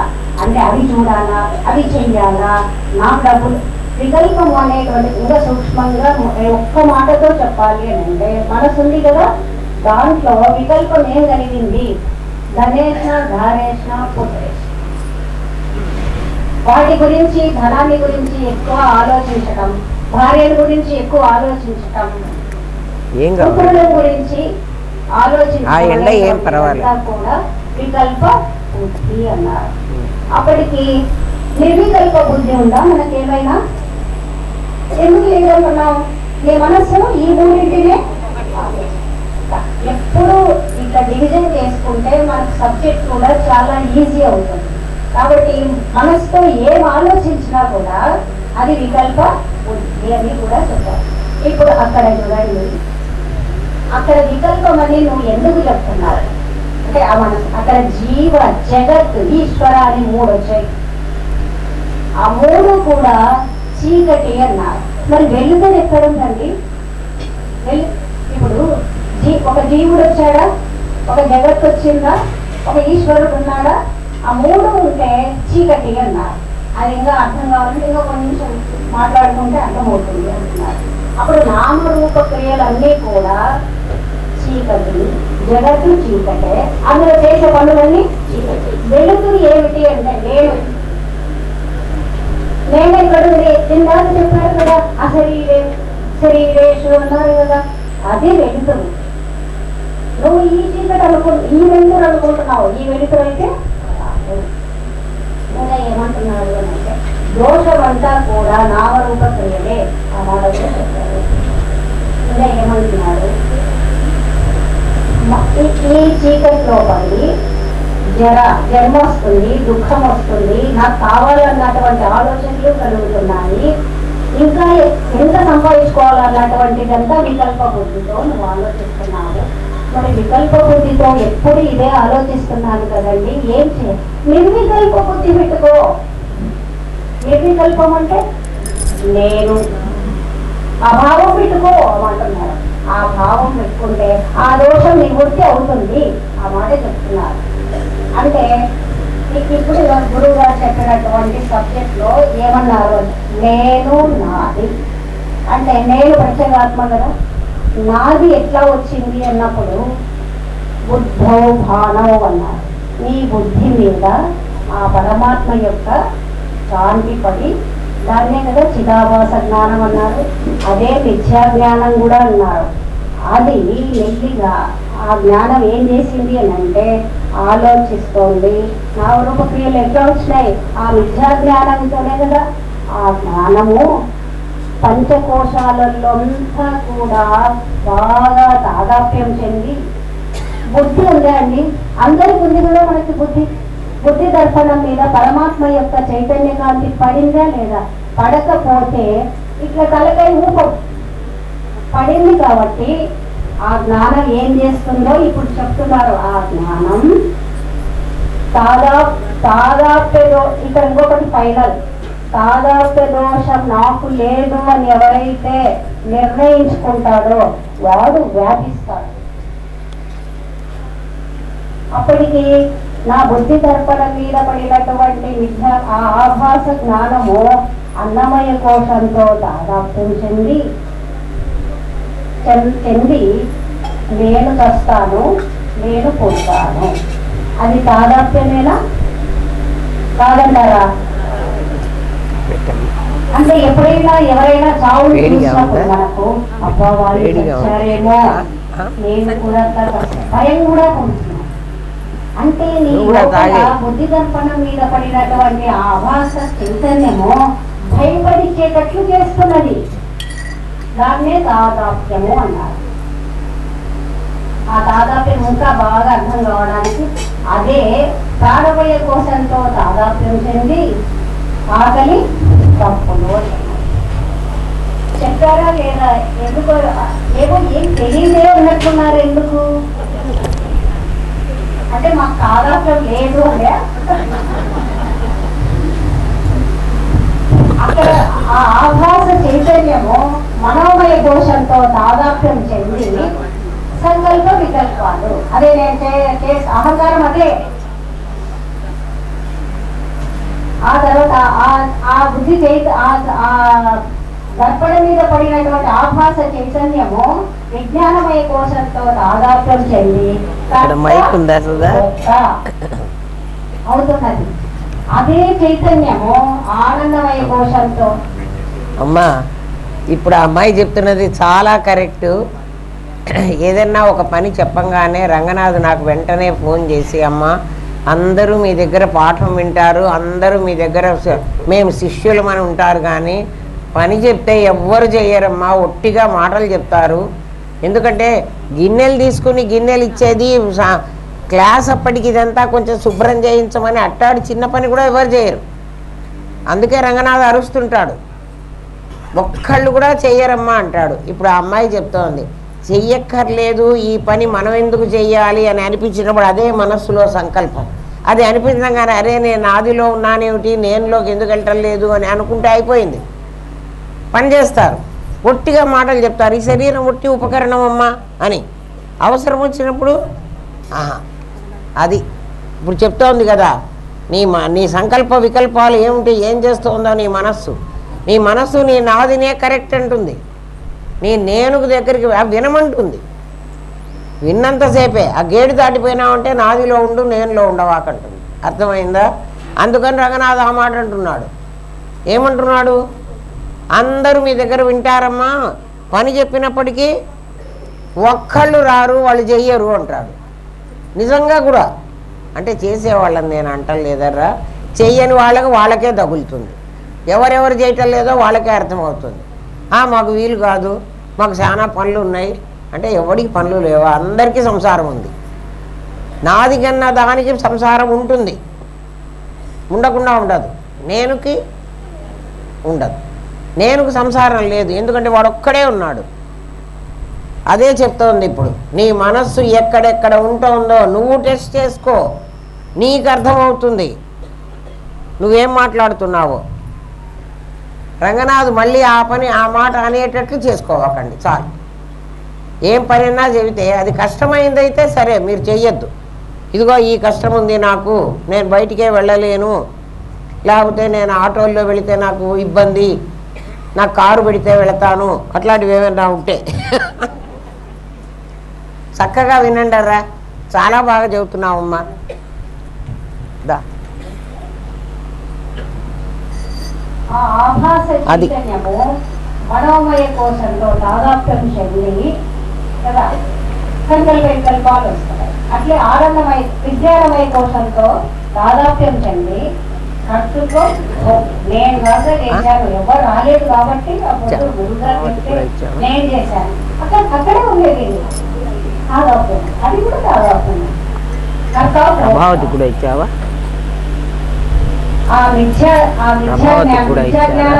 అంటే అవి చూడాలా, అవి చెయ్యాలా, నాకు డబ్బులు. వికల్పం అనేటువంటి ఇంకా సూక్ష్మంగా ఒక్క మాటతో చెప్పాలి అని అంటే మనసు ఉంది కదా, దాంట్లో వికల్పం ఏం కలిగింది? ధనేష, ధారేష, పుత్రేష. వాటి గురించి, ధనాన్ని గురించి ఎక్కువ ఆలోచించటం, భార్యల గురించి ఎక్కువ ఆలోచించటం, పుత్రుల గురించి ఆలోచించడం కూడా వికల్ప బుద్ధి అన్నారు. అప్పటికి నిర్వికల్ప బుద్ధి ఉందా మనకేమైనా? ఎందుకు లేదనుకున్నాం? నీ మనస్సు ఈ మూడింటినే ఎప్పుడు ఇట్లా డివిజన్ చేసుకుంటే మనకు సబ్జెక్ట్ కూడా చాలా ఈజీ అవుతుంది. కాబట్టి మనసుతో ఏం ఆలోచించినా కూడా అది వికల్ప బుద్ధి అని కూడా చెప్పారు. ఇప్పుడు అక్కడ చూడండి, అక్కడ వికల్పం అని నువ్వు ఎందుకు చెప్తున్నారు అంటే ఆ మనసు అక్కడ జీవ, జగత్, ఈశ్వర అని 3 వచ్చాయి. ఆ 3 కూడా చీకటి అన్నారు. మరి వెలుగుని ఎక్కడ ఉందండి? ఇప్పుడు ఒక జీవుడు వచ్చాడా, ఒక జగత్ వచ్చిందా, ఒక ఈశ్వరుడు ఉన్నాడా? ఆ 3 ఉంటే చీకటి అన్నారు. అది ఇంకా అర్థం కావాలంటే ఇంకా కొంచెం మాట్లాడుకుంటే అర్థమవుతుంది అంటున్నారు. అప్పుడు నామరూప క్రియలన్నీ కూడా చీకటి, జగత్తు చీకటే, అందులో చేసే పనులన్నీ చీకటి. వెలుగు ఏమిటి అంటే నేను ఇక్కడ ఇందాక చెప్పారు కదా, శరీరేషు అన్నారు కదా, అది వెలుతురు. నువ్వు ఈ చీకటి ఈ వెలుతురు అనుకుంటున్నావు, ఈ వెలుతురు అయితే ఇంకా ఏమంటున్నాడు అని అంటే దోషమంతా కూడా నామరూప క్రియలే. ఆ మాటలో చెప్పారు. ఇంకా ఏమంటున్నాడు? ఈ చీకటిలో పడి జన్మ వస్తుంది, దుఃఖం వస్తుంది, నాకు కావాలన్నటువంటి ఆలోచనలు కలుగుతున్నాయి, ఇంకా ఎంత సంపాదించుకోవాలన్నటువంటిదంతా వికల్ప బుద్ధితో నువ్వు ఆలోచిస్తున్నావు. మరి వికల్ప బుద్ధితో ఎప్పుడు ఇదే ఆలోచిస్తున్నాను కదండి, ఏం చేయాలి? నిర్వికల్ప బుద్ధి పెట్టుకో. నిర్వికల్పం అంటే నేను అభావం పెట్టుకో అంటున్నారు. ఆ భావం పెట్టుకుంటే ఆ దోషం నివృత్తి అవుతుంది. ఆ మాట చెప్తున్నారు. అంటే ఇప్పుడు గురువు గారు చెప్పినటువంటి సబ్జెక్ట్ లో ఏమన్నారు? నేను నాది అంటే నేను ప్రత్యేగాత్మ కదా, నాది ఎట్లా వచ్చింది అన్నప్పుడు బుద్ధౌ భానవు అన్నారు. నీ బుద్ధి మీద ఆ పరమాత్మ యొక్క కాంతి పడి, దాన్నే కదా చిదాభాస జ్ఞానం అన్నారు. అదే మిథ్యా జ్ఞానం కూడా అన్నారు. అది మెల్లిగా ఆ జ్ఞానం ఏం చేసింది అని అంటే ఆలోచిస్తోంది. నామరూప క్రియలు ఎట్లా వచ్చినాయి? ఆ మిథ్యా జ్ఞానంతోనే కదా. ఆ జ్ఞానము పంచకోశాలలో అంతా కూడా బాగా తాదాప్యం చెంది బుద్ధి ఉందా అండి? అందరికి ఉంది కూడా మనకి బుద్ధి దర్పణం మీద పరమాత్మ యొక్క చైతన్య కాంతి పడిందా లేదా? పడకపోతే ఇట్లా తలకై ఊపం పడింది. కాబట్టి ఆ జ్ఞానం ఏం చేస్తుందో ఇప్పుడు చెప్తున్నారు. ఆ జ్ఞానం తాదాప్య ఇక్కడ ఇంకొకటి ఫైనల్, తాదాప్య దోషం నాకు లేదు అని ఎవరైతే నిర్ణయించుకుంటాడో వాడు వ్యాపిస్తాడు. అప్పటికి నా బుద్ధి దర్పణం మీద పడినటువంటి ఆ ఆభాస జ్ఞానము అన్నమయ కోశంతో తాదాప్యం చెంది నేను చస్తాను, నేను పుడతాను. అది తాదాప్యమేనా కాదంటారా? అంటే ఎప్పుడైనా ఎవరైనా చావులు చూసినప్పుడు మనకు అబ్బా వాళ్ళు చచ్చారేమో, నేను కూడా భయం కూడా పొందుతున్నాను. అంటే నీ బుద్ధి దర్పణం మీద పడినటువంటి ఆ ఆభాస చైతన్యము భయపడిచ్చేటట్లు చేస్తున్నది. దాన్నే తాదాప్యము అన్నారు. ఆ తాదాప్యం ఇంకా బాగా అర్థం కావడానికి అదే ప్రాణమయ కోశంతో తాదాప్యం చెంది ఆకలి తప్పులు చెప్పారా లేదా? ఎందుకో ఏమో ఏం తెలియదే ఉన్నట్టున్నారు. ఎందుకు అంటే మాకు తాదాప్యం లేదు అంటే అక్కడ ఆ ఆభాస చైతన్యము మనోమయ కోశంతో తాదాప్యం చెంది సంకల్ప వికల్పాలు. అదే నేను అహంకారం అదే. ఆ తర్వాత ఆ బుద్ధి ఆ దర్పణ మీద పడినటువంటి ఆభాస చైతన్యము విజ్ఞానమయ కోశంతో తాదాప్యం చెంది అవుతున్నది. అదే చైతన్యము ఆనందమయ కోశంతో. అమ్మా ఇప్పుడు ఆ అమ్మాయి చెప్తున్నది చాలా కరెక్టు. ఏదన్నా ఒక పని చెప్పంగానే రంగనాథ్ నాకు వెంటనే ఫోన్ చేసి, అమ్మ అందరూ మీ దగ్గర పాఠం వింటారు, అందరూ మీ దగ్గర మేము శిష్యులమని ఉంటారు, కానీ పని చెప్తే ఎవ్వరు చేయరమ్మా, ఒట్టిగా మాటలు చెప్తారు. ఎందుకంటే గిన్నెలు తీసుకుని గిన్నెలు ఇచ్చేది క్లాస్ అప్పటికి ఇదంతా కొంచెం శుభ్రం చేయించమని అట్టాడు చిన్న పని కూడా ఎవరు చేయరు. అందుకే రంగనాథ్ అరుస్తుంటాడు, ఒక్కళ్ళు కూడా చెయ్యరమ్మా అంటాడు. ఇప్పుడు ఆ అమ్మాయి చెప్తోంది చెయ్యక్కర్లేదు, ఈ పని మనం ఎందుకు చెయ్యాలి అని అనిపించినప్పుడు అదే మనస్సులో సంకల్పం. అది అనిపించగానే అరే నేను ఆదిలో ఉన్నానేమిటి, నేనులోకి ఎందుకు వెళ్ళటం లేదు అని అనుకుంటే అయిపోయింది. పని చేస్తారు, ఒట్టిగా మాటలు చెప్తారు, ఈ శరీరం ఒట్టి ఉపకరణం అమ్మా అని. అవసరం వచ్చినప్పుడు అది ఇప్పుడు చెప్తోంది కదా, నీ సంకల్ప వికల్పాలు ఏమిటి, ఏం చేస్తుందో నీ మనస్సు నీ నాదినే కరెక్ట్ అంటుంది, నీ నేనుకు దగ్గరికి వినమంటుంది. విన్నంతసేపే ఆ గేటు దాటిపోయినావంటే నాదిలో ఉండు, నేనులో ఉండవాకంటుంది. అర్థమైందా? అందుకని రంగనాథ్ ఆ మాట అంటున్నాడు. ఏమంటున్నాడు? అందరూ మీ దగ్గర వింటారమ్మా, పని చెప్పినప్పటికీ ఒక్కళ్ళు రారు, వాళ్ళు చెయ్యరు అంటాడు. నిజంగా కూడా అంటే చేసేవాళ్ళని నేను అంటలేదర్రా, చెయ్యని వాళ్ళకే తగులుతుంది. ఎవరెవరు చేయటం లేదో వాళ్ళకే అర్థమవుతుంది. మాకు వీలు కాదు, మాకు చాలా పనులు ఉన్నాయి అంటే ఎవరికి పనులు లేవా? అందరికీ సంసారం ఉంది. నాది కన్నా దానికి సంసారం ఉంటుంది, ఉండకుండా ఉండదు. నేనుకి ఉండదు, నేనుకు సంసారం లేదు, ఎందుకంటే వాడు ఒక్కడే ఉన్నాడు. అదే చెప్తోంది ఇప్పుడు. నీ మనస్సు ఎక్కడెక్కడ ఉంటుందో నువ్వు టెస్ట్ చేసుకో, నీకు అర్థమవుతుంది నువ్వేం మాట్లాడుతున్నావో. రంగనాథ్ మళ్ళీ ఆ మాట అనేటట్లు చేసుకోవకండి చాలు. ఏం పనైనా చెబితే అది కష్టమైందైతే సరే మీరు చెయ్యొద్దు. ఇదిగో ఈ కష్టం ఉంది నాకు, నేను బయటికే వెళ్ళలేను, లేకపోతే నేను ఆటోల్లో వెళితే నాకు ఇబ్బంది, నాకు కారు పెడితే వెళతాను, అట్లాంటివి ఏమైనా ఉంటే చక్కగా వినండిరా, చాలా బాగా చెబుతున్నావమ్మా. అది మనోమయ కోశంలో తాదాప్యం చెంది కదా సంకల్ప వికల్పాలు వస్తాయి. అట్లే ఆనందమయ విజ్ఞానమయ కోశంతో తాదాప్యం చెంది కర్తృత్వం నేను కాక చేశాను, ఎవరు రాలేదు కాబట్టి అప్పుడు గురుగారు చెప్తే నేను చేశాను, అక్కడే ఉండేది తాదాప్యం. అది కూడా తాదాప్యం. కూడా ఇచ్చావా? ఆ విద్యాజ్ఞానం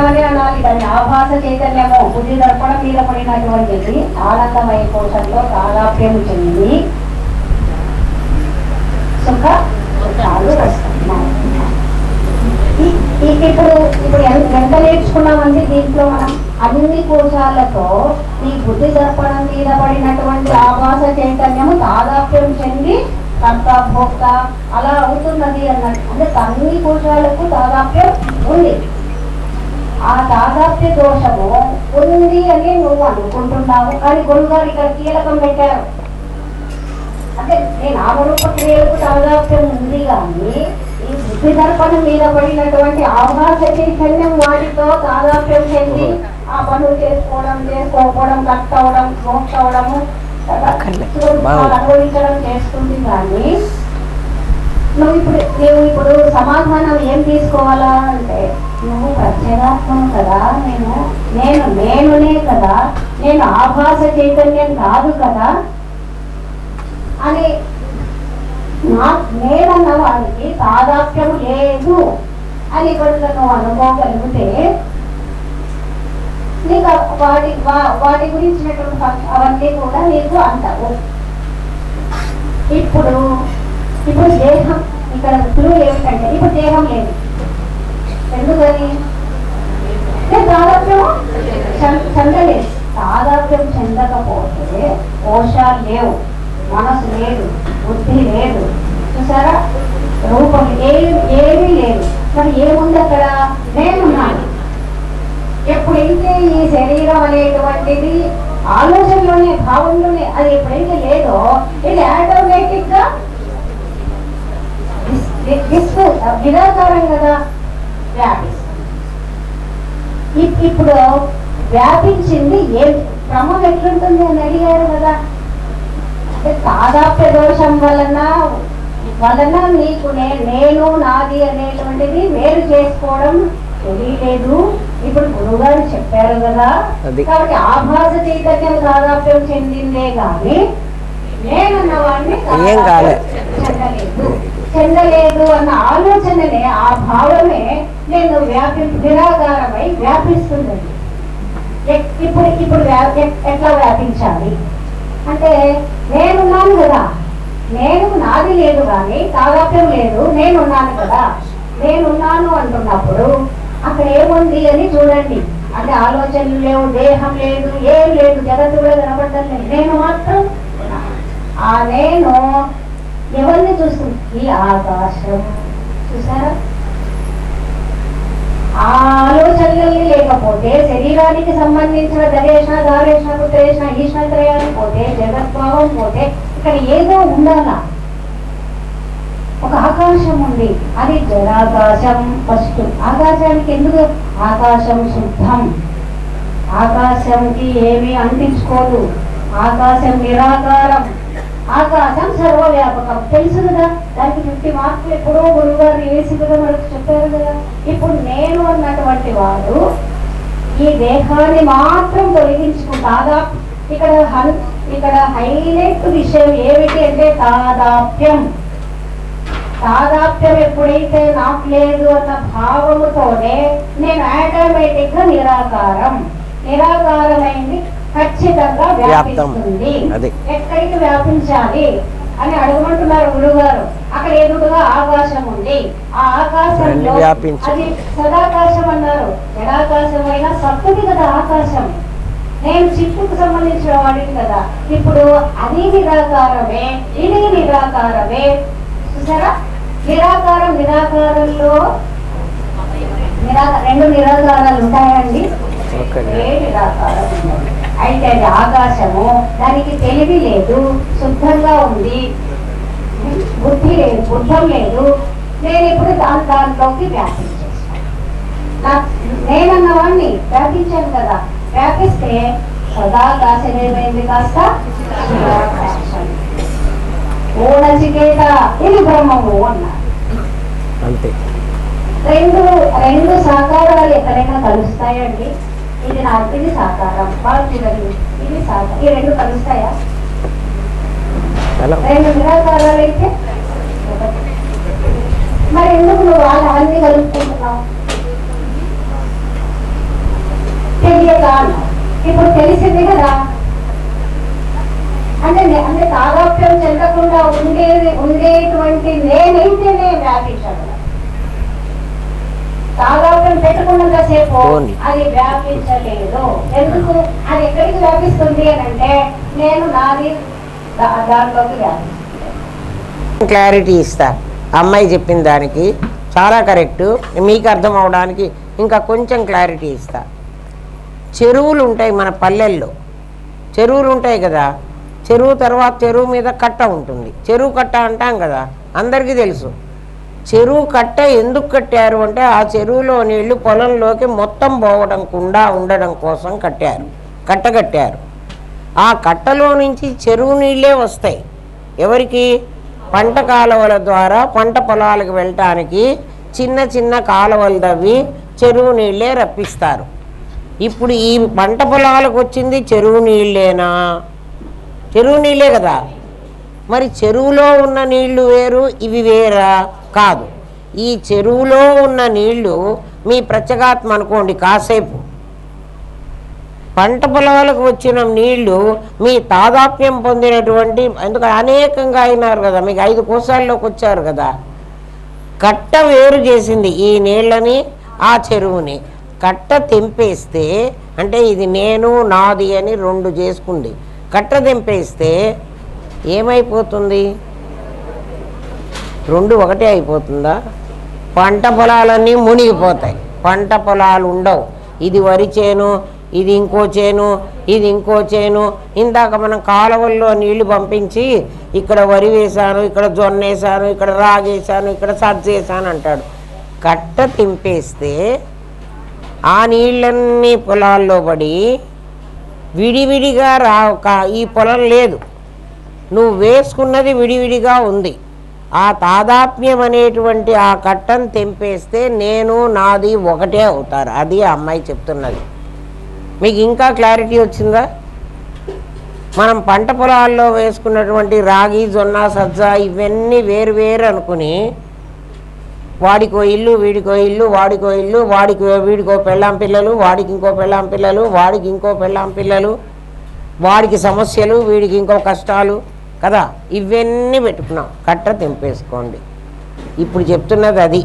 అనే అనాలి దాన్ని. ఆభాస చైతన్యము బుద్ధి దర్పణ మీద పడినటువంటిది ఆనందమయ కోశంలో తాదాప్యం చెంది సుఖ సుఖాలు వస్తున్నాయి. ఇప్పుడు ఎంత నేర్చుకున్నామంటే దీంట్లో మనం అన్ని కోశాలతో ఈ బుద్ధి దర్పణం మీద పడినటువంటి ఆభాస చైతన్యము తాదాప్యం చెంది కర్త భోక్త అలా అవుతున్నది అన్నట్టు. అంటే అన్ని కోశాలకు తాదాప్యం ఉంది. ఆ తాదాప్య దోషము ఉంది అని నువ్వు అనుకుంటున్నావు, కానీ గురుగారు ఇక్కడ కీలకం పెట్టారు. అంటే ఈ నామరూప క్రియలకు తాదాప్యం ఉంది, కానీ ఈ బుద్ధి దర్పణం మీద పడినటువంటి ఆభాస చైతన్యం వాటితో తాదాప్యం చెంది ఆ పనులు చేసుకోకపోవడం, కట్ అవడం, మోక్ష అవడము అనుభవించడం చేస్తుంది. కానీ నువ్వు ఇప్పుడు సమాధానం ఏం తీసుకోవాలా అంటే, నువ్వు ప్రత్యేగాత్మను కదా, నేనునే కదా, నేను ఆభాస చైతన్యం కాదు కదా అని నేనన్న వారికి తాదాప్యం లేదు అని కనుక నువ్వు అనుకోగలిగితే నీకు వాటి గురించినటువంటి అవన్నీ కూడా నీకు అంటావు. ఇప్పుడు దేహం ఇక్కడ క్లూ ఏమిటంటే, ఇప్పుడు దేహం లేదు. ఎందుకని? తాదాప్యము చెందలేదు. తాదాప్యం చెందకపోతే కోశాలు లేవు, మనసు లేదు, బుద్ధి లేదు, చూసారా, రూపం ఏమీ లేదు. మరి ఏముంది అక్కడ? నేనున్నాను. ఎప్పుడైతే ఈ శరీరం అనేటువంటిది ఆలోచనలోనే, భావంలోనే అది ఎప్పుడైతే లేదో, ఇది ఆటోమేటిక్ గా నిరాకారం కదా వ్యాపిస్తుంది. ఇప్పుడు వ్యాపించింది ఏ క్రమం ఎట్లుంటుంది అని అడిగారు కదా. అంటే తాదాప్య దోషం వలన నీకు నేను నాది అనేటువంటిది వేరు చేసుకోవడం తెలియలేదు. ఇప్పుడు గురువుగారు చెప్పారు కదా, కాబట్టి ఆభాస చైతన్యం తాదాప్యం చెందిందే కానీ నేనన్న వాడిని చెందలేదు అన్న ఆలోచననే, ఆ భావమే నేను నిరాకారమై వ్యాపిస్తుందండి. ఇప్పుడు ఎట్లా వ్యాపించాలి అంటే, నేనున్నాను కదా, నేను నాది లేదు కానీ తాదాప్యం లేదు, నేనున్నాను కదా. నేనున్నాను అంటున్నప్పుడు అక్కడ ఏముంది అని చూడండి. అంటే ఆలోచనలు లేవు, దేహం లేదు, ఏం లేదు, జగత్తు కూడా కనబడటం లేదు, నేను మాత్రం. ఆ నేను ఎవరిని చూస్తుంది? ఈ ఆకాశం. చూసారా, ఆ ఆలోచనలు లేకపోతే శరీరానికి సంబంధించిన దరేషణ, దారేషణ, పుత్రేషణ, ఈశ్వరత్రయాన్ని పోతే, జగద్భావం పోతే, ఇక్కడ ఏదో ఉండాలా. ఒక ఆకాశం ఉంది, అది జడాకాశం. ఫస్ట్ ఆకాశానికి ఎందుకు? ఆకాశం శుద్ధం, ఆకాశంకి ఏమీ అంటించుకోదు, ఆకాశం నిరాకారం, ఆకాశం సర్వవ్యాపకం. తెలుసు కదా, దానికి 50 మార్కులు ఎప్పుడో గురువుగారు వేసి కూడా మనకు చెప్పారు కదా. ఇప్పుడు నేను అన్నటువంటి వాడు ఈ దేహాన్ని మాత్రం తొలగించుకుంటా. ఇక్కడ హైలైట్ విషయం ఏమిటి అంటే తాదాప్యం. తాదాప్యం ఎప్పుడైతే నాకు లేదు అన్న భావముతోనే నేను ఆటోమేటిక్ గా నిరాకారమైంది ఖచ్చితంగా వ్యాపిస్తుంది. ఎక్కడికి వ్యాపించాలి అని అడగమంటున్నారు గురుగారు. అక్కడ ఎదురుగా ఆకాశం ఉంది, ఆ ఆకాశంలో అది సదాకాశం అన్నారు. జడాకాశం అయినా సత్తుది కదా ఆకాశం. నేను చిట్టుకు సంబంధించిన వాడిని కదా. ఇప్పుడు అది నిరాకారమే, ఇది నిరాకారమే. చూసారా, నిరాకారంలో రెండు నిరాకారాలు ఉంటాయండి. ఏ నిరాకారం అయితే అది ఆకాశము, దానికి తెలివి లేదు, శుద్ధంగా ఉంది, బుద్ధి లేదు, బుద్ధం లేదు. నేను ఇప్పుడు దాంట్లోకి వ్యాపించేస్తాను. నేనన్నవాడిని వ్యాపించాను కదా. వ్యాపిస్తే సదాకాశం ఏమైంది? కాస్త చిరాకాశం. ఓ నచికేత, ఇది బ్రహ్మము అన్నారు. అంతే. రెండు సాకారాలు ఎక్కడైనా కలుస్తాయండి. ఇది సాకారం, ఇది సాకారం, ఈ రెండు కలుస్తాయా? రెండు నిరాకారాలు అయితే మరి ఎందుకు నువ్వు అన్ని కలుపుకుంటున్నావు? తెలియక అన్నావు. ఇప్పుడు తెలిసింది కదా. అంటే తాదాప్యం చెందకుండా ఉండేటువంటి నేనైతేనే వ్యాపించగలను. తాదాప్యం పెట్టుకున్నంతసేపు అది వ్యాపించలేదు. ఎందుకు? అది ఎక్కడికి వ్యాపిస్తుంది అని అంటే నేను నాది దాంట్లోకి వ్యాపిస్తుంది. క్లారిటీ ఇస్తా. అమ్మాయి చెప్పిన దానికి చాలా కరెక్టు. మీకు అర్థం అవడానికి ఇంకా కొంచెం క్లారిటీ ఇస్తా. చెరువులు ఉంటాయి మన పల్లెల్లో, చెరువులు ఉంటాయి కదా. చెరువు తర్వాత చెరువు మీద కట్ట ఉంటుంది. చెరువు కట్ట అంటాం కదా, అందరికీ తెలుసు. చెరువు కట్ట ఎందుకు కట్టారు అంటే ఆ చెరువులో నీళ్లు పొలంలోకి మొత్తం పోవడంకుండా ఉండడం కోసం కట్టారు. ఆ కట్టలో నుంచి చెరువు నీళ్ళే వస్తాయి. ఎవరికి? పంట కాలువల ద్వారా పంట పొలాలకు వెళ్ళటానికి చిన్న చిన్న కాలువలు తవ్వి చెరువు నీళ్ళే రప్పిస్తారు. ఇప్పుడు ఈ పంట పొలాలకు వచ్చింది చెరువు నీళ్ళేనా? చెరువు నీళ్ళే కదా. మరి చెరువులో ఉన్న నీళ్లు వేరు, ఇవి వేరా? కాదు. ఈ చెరువులో ఉన్న నీళ్లు మీ ప్రత్యేగాత్మ అనుకోండి కాసేపు. పంట పొలాలకు వచ్చిన నీళ్లు మీ తాదాప్యం పొందినటువంటి, ఎందుకంటే అనేకంగా అయినారు కదా, మీకు 5 కోశాల్లోకి వచ్చారు కదా. కట్ట వేరు చేసింది ఈ నీళ్ళని, ఆ చెరువుని. కట్ట తెంపేస్తే అంటే ఇది నేను నాది అని రెండు చేసుకుంది. కట్ట తెంపేస్తే ఏమైపోతుంది? రెండు ఒకటే అయిపోతుందా? పంట పొలాలన్నీ మునిగిపోతాయి. పంట పొలాలు ఉండవు. ఇది వరి చేను, ఇది ఇంకో చేను, ఇది ఇంకో చేను. ఇందాక మనం కాలువల్లో నీళ్లు పంపించి ఇక్కడ వరి వేశాను, ఇక్కడ జొన్న వేసాను, ఇక్కడ రాగేశాను, ఇక్కడ సజ్జ వేసాను అంటాడు. కట్ట తింపేస్తే ఆ నీళ్ళన్నీ పొలాల్లో పడి విడివిడిగా ఈ పొలం లేదు, నువ్వు వేసుకున్నది విడివిడిగా ఉంది. ఆ తాదాత్మ్యం అనేటువంటి ఆ కట్టను తెంపేస్తే నేను నాది ఒకటే అవుతారు. అది ఆ అమ్మాయి చెప్తున్నది. మీకు ఇంకా క్లారిటీ వచ్చిందా? మనం పంట పొలాల్లో వేసుకున్నటువంటి రాగి, జొన్న, సజ్జ ఇవన్నీ వేరు వేరు అనుకుని వాడికో ఇల్లు, వీడికో ఇల్లు, వాడికో ఇల్లు, వీడికో పెళ్ళాం పిల్లలు, వాడికి ఇంకో పెళ్ళాం పిల్లలు, వాడికి ఇంకో పెళ్ళాం పిల్లలు, వాడికి సమస్యలు, వీడికి ఇంకో కష్టాలు కదా, ఇవన్నీ పెట్టుకున్నాం. కట్ట తెంపేసుకోండి. ఇప్పుడు చెప్తున్నది అది.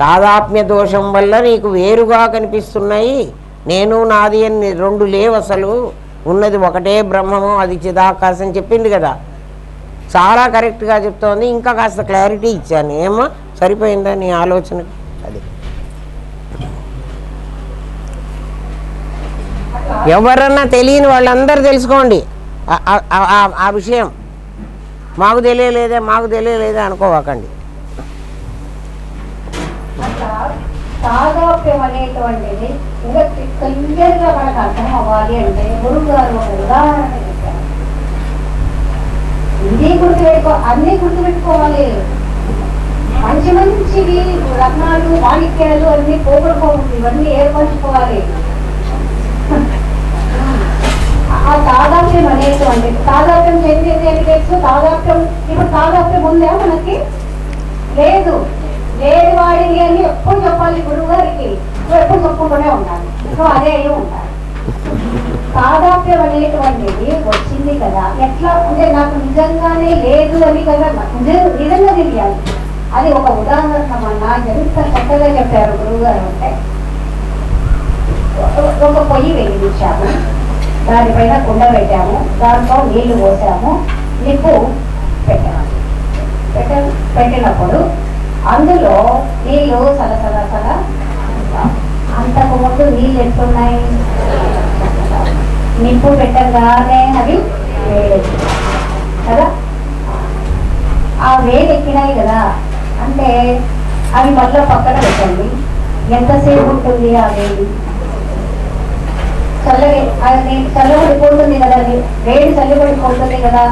తాదాత్మ్య దోషం వల్ల నీకు వేరుగా కనిపిస్తున్నాయి. నేను నాది అని రెండు లేవు, అసలు ఉన్నది ఒకటే బ్రహ్మము, అది చిదాకాశం చెప్పింది కదా, చాలా కరెక్ట్గా చెప్తోంది. ఇంకా కాస్త క్లారిటీ ఇచ్చాను. ఏమో సరిపోయిందా నీ ఆలోచనకి? అది ఎవరన్నా తెలియని వాళ్ళందరూ తెలుసుకోండి ఆ విషయం. మాకు తెలియలేదే అనుకోవాకండి. తాదాప్యం అనేటువంటిది ఇంకా క్లియర్గా మనకు అర్థం అవ్వాలి అంటే గురువు గారు ఒక ఉదాహరణ చెప్పారు. ఇది అన్నీ గుర్తుపెట్టుకోవాలి. మంచి మంచివి రత్నాలు, మాణిక్యాలు అన్ని పోగొట్టుకోవాలి, ఇవన్నీ ఏర్పరచుకోవాలి. ఆ తాదాప్యం అనేటువంటి తాదాప్యం చెందింది అని తెలుసు. తాదాప్యం ఇప్పుడు తాదాప్యం ఉందా మనకి? లేదు. లేని వాడిని అని ఎప్పుడు చెప్పాలి గురువు గారికి, ఎప్పుడు చెప్పుకుంటూనే ఉండాలి. సో అదే అయ్యి ఉంటారు. తాదాప్యం అనేటువంటిది వచ్చింది కదా, ఎట్లా అంటే నాకు నిజంగానే లేదు అని కదా నిజంగా తెలియాలి. అది ఒక ఉదాహరణ వల్ల ఎంత చక్కగా చెప్పారు గురువు గారు. అంటే ఒక పొయ్యి వెలిగించాము, దానిపైన కుండ పెట్టాము, దాంట్లో నీళ్లు పోసాము, నిప్పు పెట్టినప్పుడు అందులో నీళ్లు సలసల అంతకు ముందు నీళ్ళు ఎట్లున్నాయి? నిప్పు పెట్టగానే అవి వేడెక్కి కదా, ఆ వేడెక్కినాయి కదా అంటే అవి మళ్ళీ పక్కన పెట్టండి. ఎంతసేపు ఉంటుంది ఆ వేడి? చల్లబడిపోతుంది కదా, వేడి చల్లబడిపోతుంది కదా.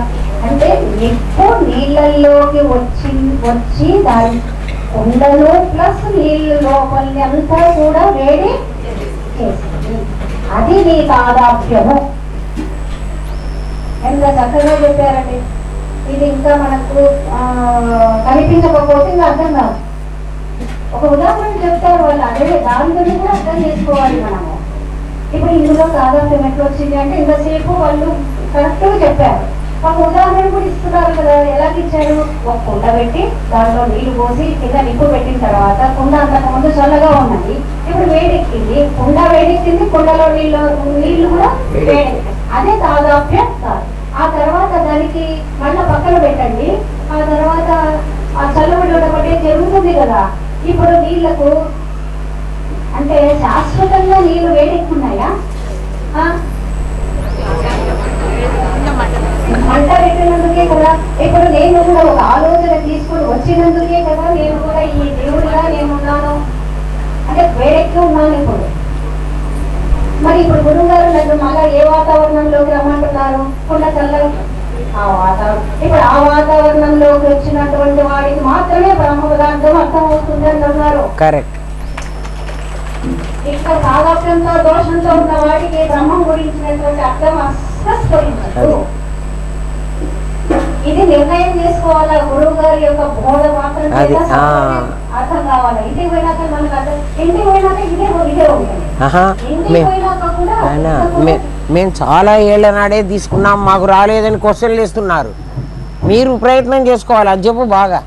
అంటే నిప్పు నీళ్ళల్లోకి వచ్చి దాని కుండలు ప్లస్ నీళ్ళు లోపలి అంతా కూడా వేడి చేసింది. అది నీ తాదాప్యము. ఎంత చక్కగా చెప్పారండి. ఇది ఇంకా మనకు కనిపించకపోతే ఇంకా అర్థం కాదు. ఒక ఉదాహరణ చెప్తారు వాళ్ళు, అదే దాని గురించి కూడా అర్థం చేసుకోవాలి మనము. ఇప్పుడు ఇందులో తాదాప్యం ఎట్లా వచ్చింది అంటే ఇంతసేపు వాళ్ళు కరెక్ట్గా చెప్పారు. ఒక ఉదాహరణ కూడా ఇస్తున్నారు కదా. ఎలాగిచ్చారు? ఒక కుండ పెట్టి దాంట్లో నీళ్లు పోసి కింద నిప్పు పెట్టిన తర్వాత కుండ అంతకుముందు చల్లగా ఉన్నది, ఇప్పుడు వేడెక్కింది. కుండ వేడెక్కింది, కుండలో నీళ్లు కూడా వేడెక్కింది. అదే తాదాప్యం కాదు. ఆ తర్వాత దానికి మళ్ళీ పక్కన పెట్టండి. ఆ తర్వాత ఆ చల్లబడి ఒకటే జరుగుతుంది కదా. ఇప్పుడు నీళ్లకు అంటే శాశ్వతంగా నీళ్లు వేడెక్కున్నాయా? మంట పెట్టినందుకే కదా. ఇప్పుడు నేను కూడా ఒక ఆలోచన తీసుకుని వచ్చినందుకే కదా నేను కూడా ఈ దేవుడిగా నేనున్నాను అంటే వేడెక్కి ఉన్నాను. ఇప్పుడు మరి ఇప్పుడు గురువు గారు నన్ను మళ్ళా ఏ వాతావరణంలోకి రమ్మంటున్నారు? కొండ చల్లగా ఆ వాతావరణం. ఇప్పుడు ఆ వాతావరణంలోకి వచ్చినటువంటి వాడికి మాత్రమే బ్రహ్మ పదార్థం అర్థం అవుతుంది అంటున్నారు. కరెక్ట్. ఇక్కడ తాదాప్యంతో దోషంతో ఉన్న వాడికి బ్రహ్మం గురించినటువంటి అర్థం అస్పష్టం. ఇది నిర్ణయం చేసుకోవాలా గురువు గారి యొక్క బోధ మాత్రం అర్థం కావాలా. ఇంటికి పోయినాక మనకు అర్థం, ఇంటికి పోయినాక ఇదే ఉంటుంది. ఇంటికి పోయినాక కూడా మేము చాలా ఏళ్ల నాడే తీసుకున్నాం, మాకు రాలేదని క్వశ్చన్లు ఇస్తున్నారు. మీరు ప్రయత్నం చేసుకోవాలి. అది చెప్పు బాగా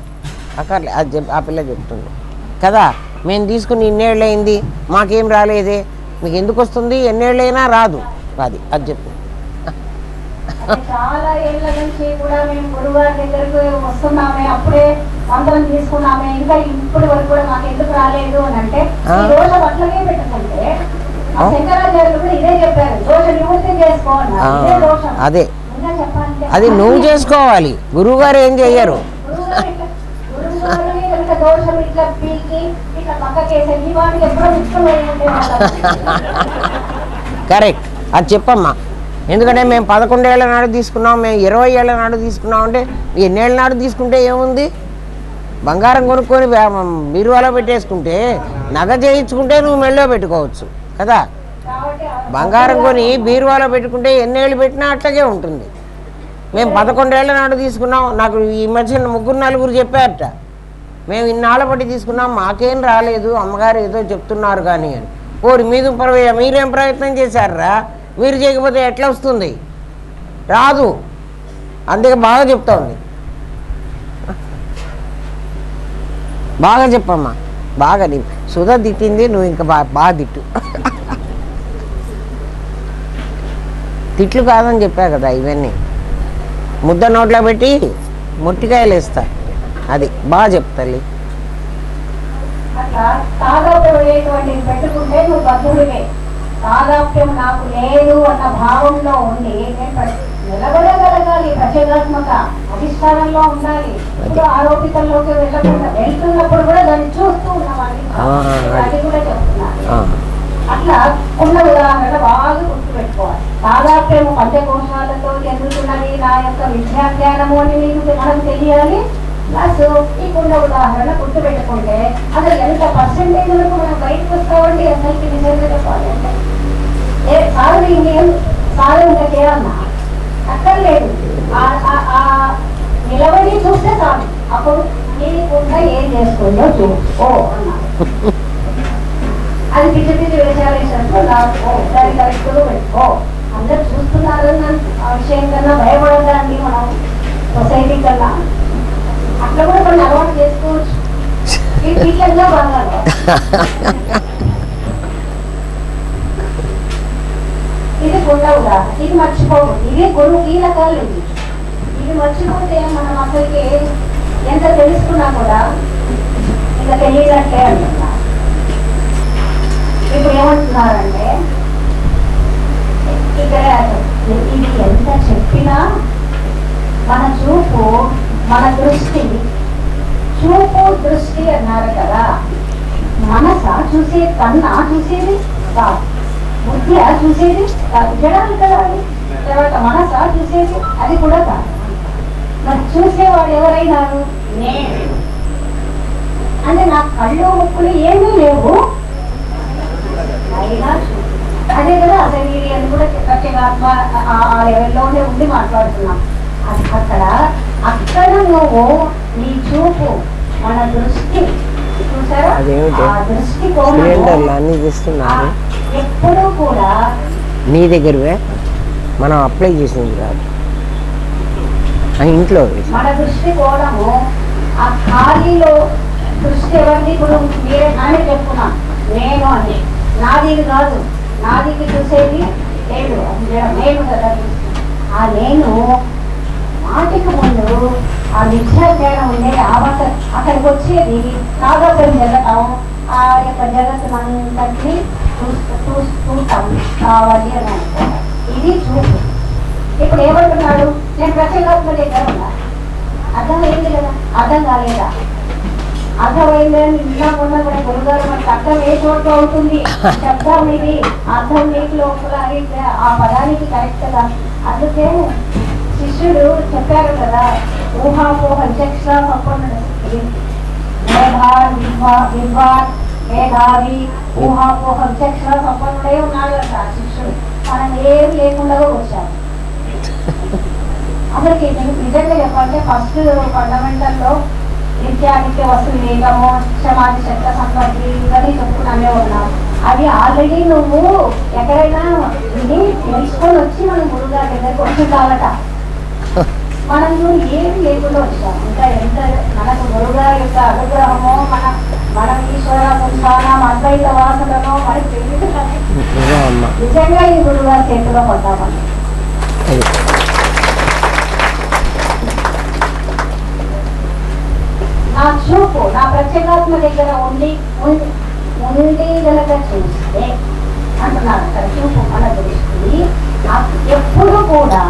అక్కర్లే, అది చెప్పు. ఆ పిల్ల చెప్తుంది కదా, మేము తీసుకుని ఇన్నేళ్ళు అయింది మాకేం రాలేదే, మీకు ఎందుకు వస్తుంది, ఎన్నేళ్ళైనా రాదు. అది చెప్పు. చాలా ఏళ్ళ నుంచి కూడా మేము గురుగారి దగ్గరకు వస్తున్నామే, అప్పుడే మంత్రం తీసుకున్నామే, ఇంకా ఇప్పటి వరకు కూడా మాకు ఎందుకు రాలేదు అని అంటే ఈ దోషం అట్లనే పెట్టుకుంటే శంకరాచార్యులు కూడా ఇదే చెప్పారు, దోష నివృత్తి చేసుకోవాలి. ఇదే దోషం. అదే ఇంకా చెప్పాలంటే అది నువ్వు చేసుకోవాలి, గురువు గారు ఏం చెయ్యరు. దోషం ఇట్లా పీకి ఇట్లా పక్కకేసే ఈ వాటికి ఎప్పుడో ఇష్టం ఉంటే కరెక్ట్, అది చెప్పమ్మా. ఎందుకంటే మేము 11 ఏళ్ల నాడు తీసుకున్నాం, మేము 20 ఏళ్ల నాడు తీసుకున్నాం అంటే ఎన్నేళ్ళ నాడు తీసుకుంటే ఏముంది, బంగారం కొనుక్కొని బీరువాలో పెట్టేసుకుంటే నగ చేయించుకుంటే నువ్వు మెళ్ళో పెట్టుకోవచ్చు కదా. బంగారం కొని బీరువాలో పెట్టుకుంటే ఎన్నేళ్ళు పెట్టినా అట్లాగే ఉంటుంది. మేము 11 ఏళ్ల నాడు తీసుకున్నాం, నాకు ఈ మధ్య 3-4 చెప్పారట, మేము ఇన్నాళ్ళ బట్టి తీసుకున్నాం మాకేం రాలేదు, అమ్మగారు ఏదో చెప్తున్నారు కానీ అని. ఓరి మీద పరవయ్య, మీరేం ప్రయత్నం చేశారా, మీరు చేయకపోతే ఎట్లా వస్తుంది, రాదు. అందుకే బాగా చెప్తా ఉంది, బాగా చెప్పమ్మా, బాగా సుధా తిట్టింది, నువ్వు ఇంకా బాగా తిట్టు. తిట్లు కాదని చెప్పా కదా, ఇవన్నీ ముద్ద నోట్లో పెట్టి మొట్టికాయలు వేస్తా, అది బాగా చెప్తాలి. పెట్టుకుంటే నువ్వు బద్ధుడివే, తాదాప్యం నాకు లేదు అన్న భావంలో ఉండి నిలబడగలగాలి, ప్రత్యేగాత్మక అధిష్టానంలో ఉండాలి. ఇప్పుడు ఆరోపితల్లోకి వెళ్ళకుండా వెళ్తున్నప్పుడు కూడా దాన్ని చూస్తూ ఉన్నవాడి అది కూడా చెప్తున్నాను. అట్లా ఉన్న ఉదాహరణ బాగా గుర్తుపెట్టుకోవాలి. తాదాప్యము పంచకోశాలతో చెందుతున్నది నా యొక్క విద్యాజ్ఞానము అని మనకు తెలియాలి. ప్లస్ ఈ కుండ ఉదాహరణ గుర్తుపెట్టుకుంటే అసలు ఎంత పర్సెంటేజ్ వరకు మనం బయటకు వస్తామండి అసలుకి నిజంగా చెప్పాలి అంటే సాధన ఇంకేం సాధన ఇంకా చేయాలన్నా అక్కర్లేదు, నిలబడి చూస్తే చాలు, అప్పుడు నీకుండా ఏం చేసుకుందో చూసుకో అన్నారు. అది పిచ్చి పిచ్చి వేషాలు వేసినప్పుడు నాకు దాని కరెక్ట్గా పెట్టుకో, అందరు చూస్తున్నారని ఆ విషయం కన్నా భయపడదాన్ని మనం సొసైటీ కన్నా అట్లా కూడా కొన్ని అలవాటు చేసుకోవచ్చు. ఈ టీచర్గా బాగా ఇది కుండ ఉదాహరణ, ఇది మర్చిపోకూడదు. ఇది గురువు కీలకాలు, ఇది మర్చిపోతే మనం అసలుకి ఎంత తెలుసుకున్నా కూడా ఇంకా తెలియనట్లే అంటున్నారు. ఇప్పుడు ఏమంటున్నారంటే ఇక్కడ ఇది ఎంత చెప్పినా మన చూపు, మన దృష్టి, చూపు దృష్టి అన్నారు కదా, మనస చూసే కన్నా చూసేది కాదు, బుద్ధి చూసేది కాదు, జడాలు కదా అది, తర్వాత మనస చూసేది అది కూడా కాదు. మరి చూసేవాడు ఎవరైనారు, నేను అంటే నా కళ్ళు ముక్కులు ఏమీ లేవు అయినా అదే కదా అసలు కూడా ప్రత్యేగాత్మ ఆ లెవెల్లోనే ఉండి మాట్లాడుతున్నాం. అక్కడ నువ్వు నీ చూపు, మన దృష్టి చూసారా, ఆ దృష్టి ఎప్పుడూ కూడా నీ దగ్గరవే మనం అప్లై చేసింది కాదు, ఇంట్లో మన దృష్టి కోణము ఆ ఖాళీలో దృష్టి ఎవరిది, ఇప్పుడు మీరే అని చెప్పుకున్నా నేను అని, నాది కాదు, నాదికి చూసేది లేదు, నేను కదా. ఆ నేను మాటికి ముందు ఆ విద్యాజ్ఞానం ఉండేది, అక్కడికి వచ్చేది నాగోపం జగతం, ఆ యొక్క జగత్తునంతటినీ చూస్తాం కావాలి అని అనుకోవాలి. ఇది చూపు. ఇప్పుడు ఏమంటున్నాడు, నేను ప్రత్యేగాత్మ దగ్గర ఉన్నా, అర్థమైంది కదా, అర్థం కాలేదా, అర్థమైందని ఇంకా ఉన్న కూడా గురుగారు మనకు అర్థం ఏ చోట్ల ఉంటుంది, శబ్దం ఇది అర్థం నీకు లోపల ఆ పదానికి కరెక్ట్ గా. అందుకే శిష్యుడు చెప్పారు కదా, ఊహాపోహ విచక్షణ సంపన్నుడు, విద్వాన్ మేధావి ఊహాపోహ విచక్షణ సంపన్నుడే ఉన్నాడు అంట శిష్యుడు. మనం ఏం లేకుండా వచ్చాము. అసలుకి నిజంగా చెప్పాలంటే ఫస్ట్ ఫండమెంటల్లో నిత్యానిత్య వస్తు వేగము, సమాధి శక్త సంపత్తి ఇవన్నీ చెప్పుకున్నామే ఉన్నాం. అవి ఆల్రెడీ నువ్వు ఎక్కడైనా ఇది తెలుసుకొని వచ్చి మనం గురుగారి దగ్గరకు వచ్చి కావట మనం ఏమి లేకుండా వచ్చాం. ఇంకా ఎంత మనకు గురుగారి యొక్క అనుగ్రహమో మనం ఈశ్వర సంస్థానం అద్వైత వాసనలో మనకి తెలియదు. నిజంగా ఈ గురుగారి చేతిలో పడ్డామని నా చూపు నా ప్రత్యేకాత్మ దగ్గర ఉండి గనక చూస్తే అంటున్నారు అక్కడ. చూపు మన దృష్టి ఎప్పుడు కూడా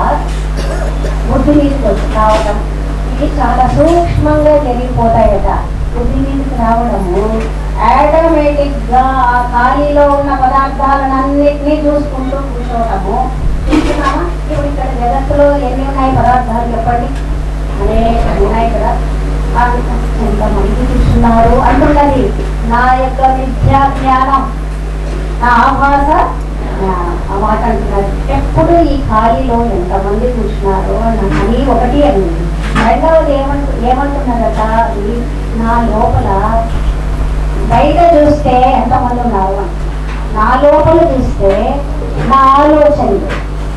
బుద్ధి మీదకి వచ్చి రావడం ఇవి చాలా సూక్ష్మంగా జరిగిపోతాయట. బుద్ధి మీదకి రావడము ఆటోమేటిక్ గా ఆ ఖాళీలో ఉన్న పదార్థాలన్నింటినీ చూసుకుంటూ కూర్చోవడము. చూస్తున్నామా ఇప్పుడు ఇక్కడ జగత్తులో ఎన్ని ఉన్నాయి పదార్థాలు చెప్పండి? అనేక ఉన్నాయి కదా. ఎంతమంది చూస్తున్నారు అంటున్నది నా యొక్క విద్యా జ్ఞానం, నా ఆభాస ఆ మాట అంటున్నారు. ఎప్పుడు ఈ ఖాళీలో ఎంతమంది చూస్తున్నారు అని ఒకటి అన్నది. రెండవది ఏమంటున్నదట, నా లోపల బయట చూస్తే ఎంతమంది ఉన్నారు అని, నా లోపల చూస్తే నా ఆలోచనలు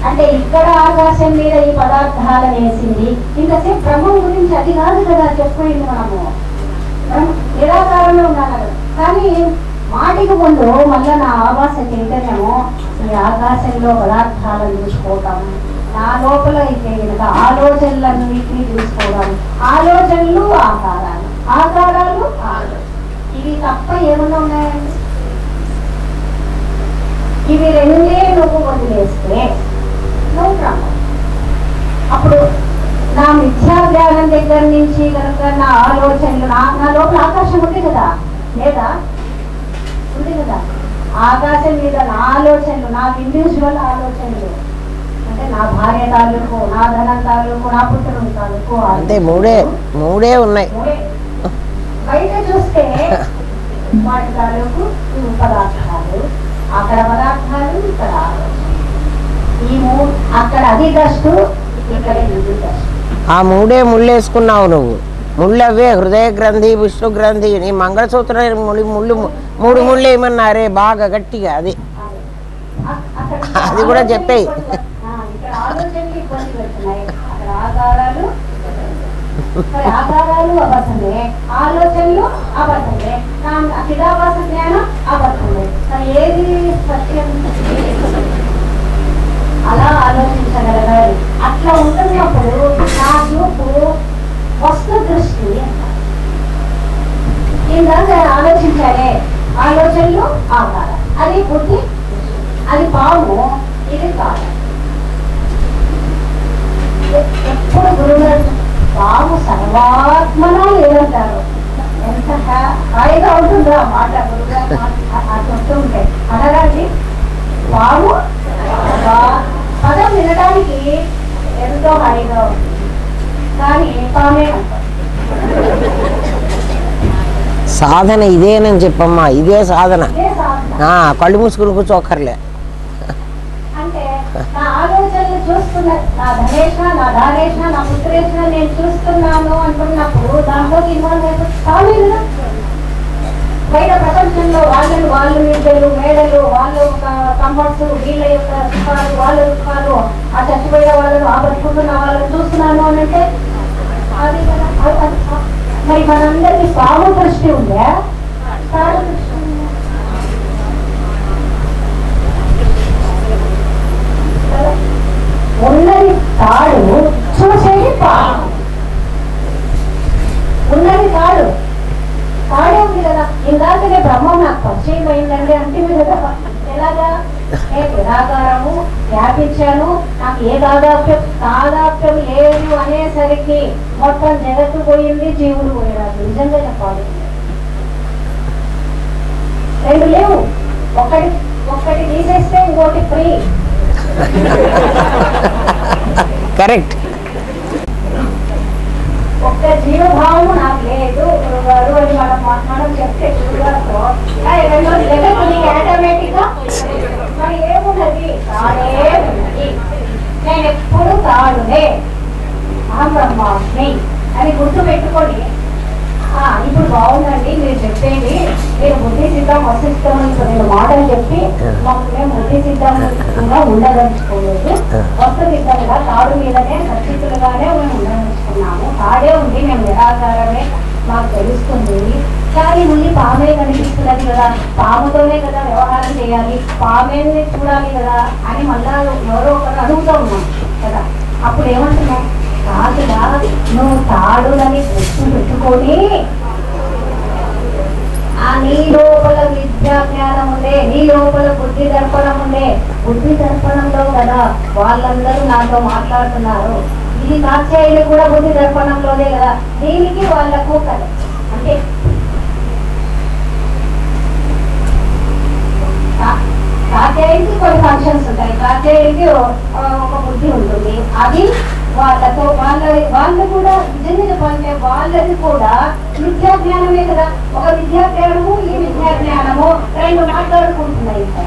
అంటే ఇక్కడ ఆకాశం మీద ఈ పదార్థాలు వేసింది. ఇంతసేపు బ్రహ్మం గురించి అది కాదు కదా చెప్పుకోయింది. మనము నిరాకారంలో ఉన్నాను కదా. కానీ మాటికి ముందు మళ్ళా నా ఆవాస చైతన్యము ఈ ఆకాశంలో పదార్థాలను చూసుకోవటం, నా లోపల అయితే కనుక ఆలోచనలన్నిటినీ చూసుకోవడం, ఆలోచనలు ఆకారాలు, ఆకారాలు ఇవి తప్ప ఏమన్నా ఉన్నాయండి? ఇవి రెండే నువ్వు వదిలేస్తే నువ్వు బ్రహ్మం. అప్పుడు నా మిథ్యా జ్ఞానం దగ్గర నుంచి కనుక నా ఆలోచనలు నా లోపల ఆకాశం ఉంది కదా, లేదా ఉంది కదా, ఆకాశం మీద నా ఆలోచనలు, నా ఇండివిజువల్ ఆలోచనలు అంటే నా భార్య తాలూకు, నా ధనం తాలూకు, నా పుత్రుడు తాలూకు, అంటే మూడే ఉన్నాయి. బయట చూస్తే వాటి తాలూకు పదార్థాలు, అక్కడ పదార్థాలు, ఇక్కడ ఆలోచన. ఈ అక్కడ అది డస్ట్, ఇక్కడ ఇది డస్ట్. ఆ మూడే ముళ్ళేసుకున్నావు నువ్వు. ముళ్ళవే హృదయ గ్రంథి, విష్ణు గ్రంథి. నీ మంగళసూత్రం ముళ్ళు 3 ముళ్ళు ఏమన్నారే బాగా గట్టిగా. అది కూడా చెప్పేయి. ఆకారాలు అబద్ధమే, ఆలోచనలు అబద్ధమే, చిదాభాస జ్ఞానం అబద్ధమే. ఏది సత్యం? అలా ఆలోచించగలగాలి. అట్లా ఉంటున్నప్పుడు నా చూపు వస్తు దృష్టి ఇందాక ఆలోచించాలే, ఆలోచనలు ఆకారం, అది బుద్ధి, అది పాము, ఇది కాలం. ఎప్పుడు గురుగారు పాము సర్వాత్మనా లేదంటారు. ఎంత హాయిగా ఉంటుందో ఆ మాట గురుగారు చెప్తూ ఉంటే. అనగాండి పాము పదం వినడానికి ఎంతో హాయిగా ఉంటుంది, కానీ పామే అంటారు. సాధన ఇదేనని చెప్పమ్మా, ఇదే సాధన. కళ్ళు మూసుకుని కూర్చోకర్లే. అంటే నా ఆలోచనలు చూస్తున్నా, నా ధనేష్, నా ధారేష్, నా పుత్రేష్ నేను చూస్తున్నాను అంటున్నప్పుడు దాంట్లోకి ఇన్వాల్వ్ అయిపోతుంది కదా. బయట ప్రపంచంలో వాళ్ళు విద్యలు, మేడలు, వాళ్ళ యొక్క కంఫర్ట్స్, వీళ్ళ యొక్క సుఖాలు, వాళ్ళ సుఖాలు, ఆ చచ్చిపోయే వాళ్ళను, ఆ బతుకుంటున్న వాళ్ళని చూస్తున్నాను అని అంటే అది కదా. మరి మనందరికీ పాము దృష్టి ఉందా, తాడు దృష్టి ఉందా? ఉన్నది తాడు, చూసేది పాము. ఉన్నది తాడు, తాడే ఉంది కదా. ఇందాకనే బ్రహ్మం నాకు పరిచయం అయిందండి అంటే కదా. ఎలాగా? నిరాకారము వ్యాపించాను, నాకు ఏ దాదాప్యం లేదు అనేసరికి మొత్తం జగత్తు పోయింది, జీవుడు పోయినాడు. నిజంగా చెప్పాలి, 2 లేవు. ఒక్కటి తీసేస్తే ఇంకోటి ఫ్రీ. కరెక్ట్. ఒక్క జీవభావము నాకు లేదు గురుగారు అని మనం చెప్తే గురుగారితో ఆటోమేటిక్ గా మరి ఏమున్నది? తాడే ఉన్నది. నేను ఎప్పుడు తాడునే, అహం బ్రహ్మాస్మి అని గుర్తు పెట్టుకొని ఇప్పుడు బాగుందండి మీరు చెప్పేది. మీరు బుద్ధి సిద్ధం వసిస్తాం రెండు మాటలు చెప్పి మాకు మేము బుద్ధి సిద్ధంగా ఉండదలుచుకోలేదు, వస్తు సిద్ధంగా తాడు మీదనే ఖచ్చితంగానే మేము ఉండదలుచుకున్నాము. తాడే ఉంది, మేము నిరాకారమే మాకు తెలుస్తుంది. కానీ ముందు పామే కనిపిస్తున్నది కదా, పాముతోనే కదా వ్యవహారం చేయాలి, పామేని చూడాలి కదా అని మళ్ళా ఎవరో ఒకరు అడుగుతూ ఉన్నాం కదా. అప్పుడు ఏమంటున్నాం, కాదుగా నువ్వు తాడులని దృష్టి పెట్టుకొని నీ లోపల విద్యా జ్ఞానం ఉండే, నీ లోపల బుద్ధి దర్పణం ఉండే, బుద్ధి దర్పణంలో కదా వాళ్ళందరూ నాతో మాట్లాడుతున్నారు. ఇది కాత్యాయులు కూడా బుద్ధి దర్పణంలోనే కదా, దీనికి వాళ్ళకు కదా అంటే కాత్యాయుడికి కొన్ని ఫంక్షన్స్ ఉంటాయి, కాత్యాయుడికి ఒక బుద్ధి ఉంటుంది. అది వాళ్ళతో వాళ్ళు కూడా నిజంగా చెప్పాలంటే వాళ్ళది కూడా విద్యా జ్ఞానమే కదా. ఒక విద్యా జ్ఞానము ఈ విద్యా జ్ఞానము రెండు మాట్లాడుకుంటున్నాయి ఇక్కడ.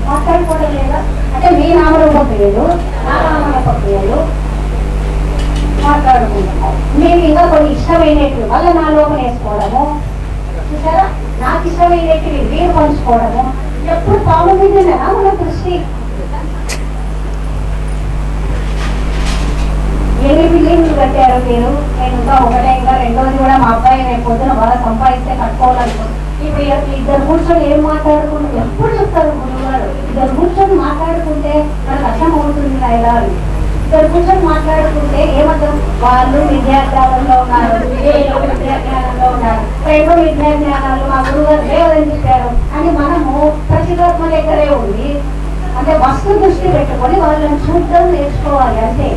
మాట్లాడుకోవడం లేదా అంటే మీ నామరూప క్రియలు నా నామరూప క్రియలు మాట్లాడుకుంటున్నారు. మేము ఇంకా కొన్ని ఇష్టమైనవి వల్ల నా లోపల వేసుకోవడము చూసారా, నాకు ఇష్టమైనవి వీరు పంచుకోవడము. ఎప్పుడు పాము మీదనేనా మన దృష్టి. ఎన్ని బిల్డింగ్లు కట్టారు మీరు, నేను ఇంకా ఒకటే ఇంకా రెండోది కూడా మా అబ్బాయి రేపు పొద్దున బాగా సంపాదిస్తే కట్టుకోవాలనుకుంటున్నాను. ఇప్పుడు ఇద్దరు కూర్చొని ఏం మాట్లాడుకుంటూ ఎప్పుడు చెప్తారు గురువుగారు, ఇద్దరు కూర్చొని మాట్లాడుకుంటే మనకు అర్థం అవుతుంది ఇలా. ఇద్దరు కూర్చొని మాట్లాడుకుంటే ఏమర్థం, వాళ్ళు విద్యాజ్ఞానంలో ఉన్నారు, విద్యాజ్ఞానంలో ఉన్నారు, రెండు విద్యాజ్ఞానాలు మా గురువుగారు లేవని చెప్పారు అని మనము ప్రతిపత్మ దగ్గరే ఉంది అంటే వస్తు దృష్టి పెట్టుకొని వాళ్ళని చూడడం నేర్చుకోవాలి అంతే.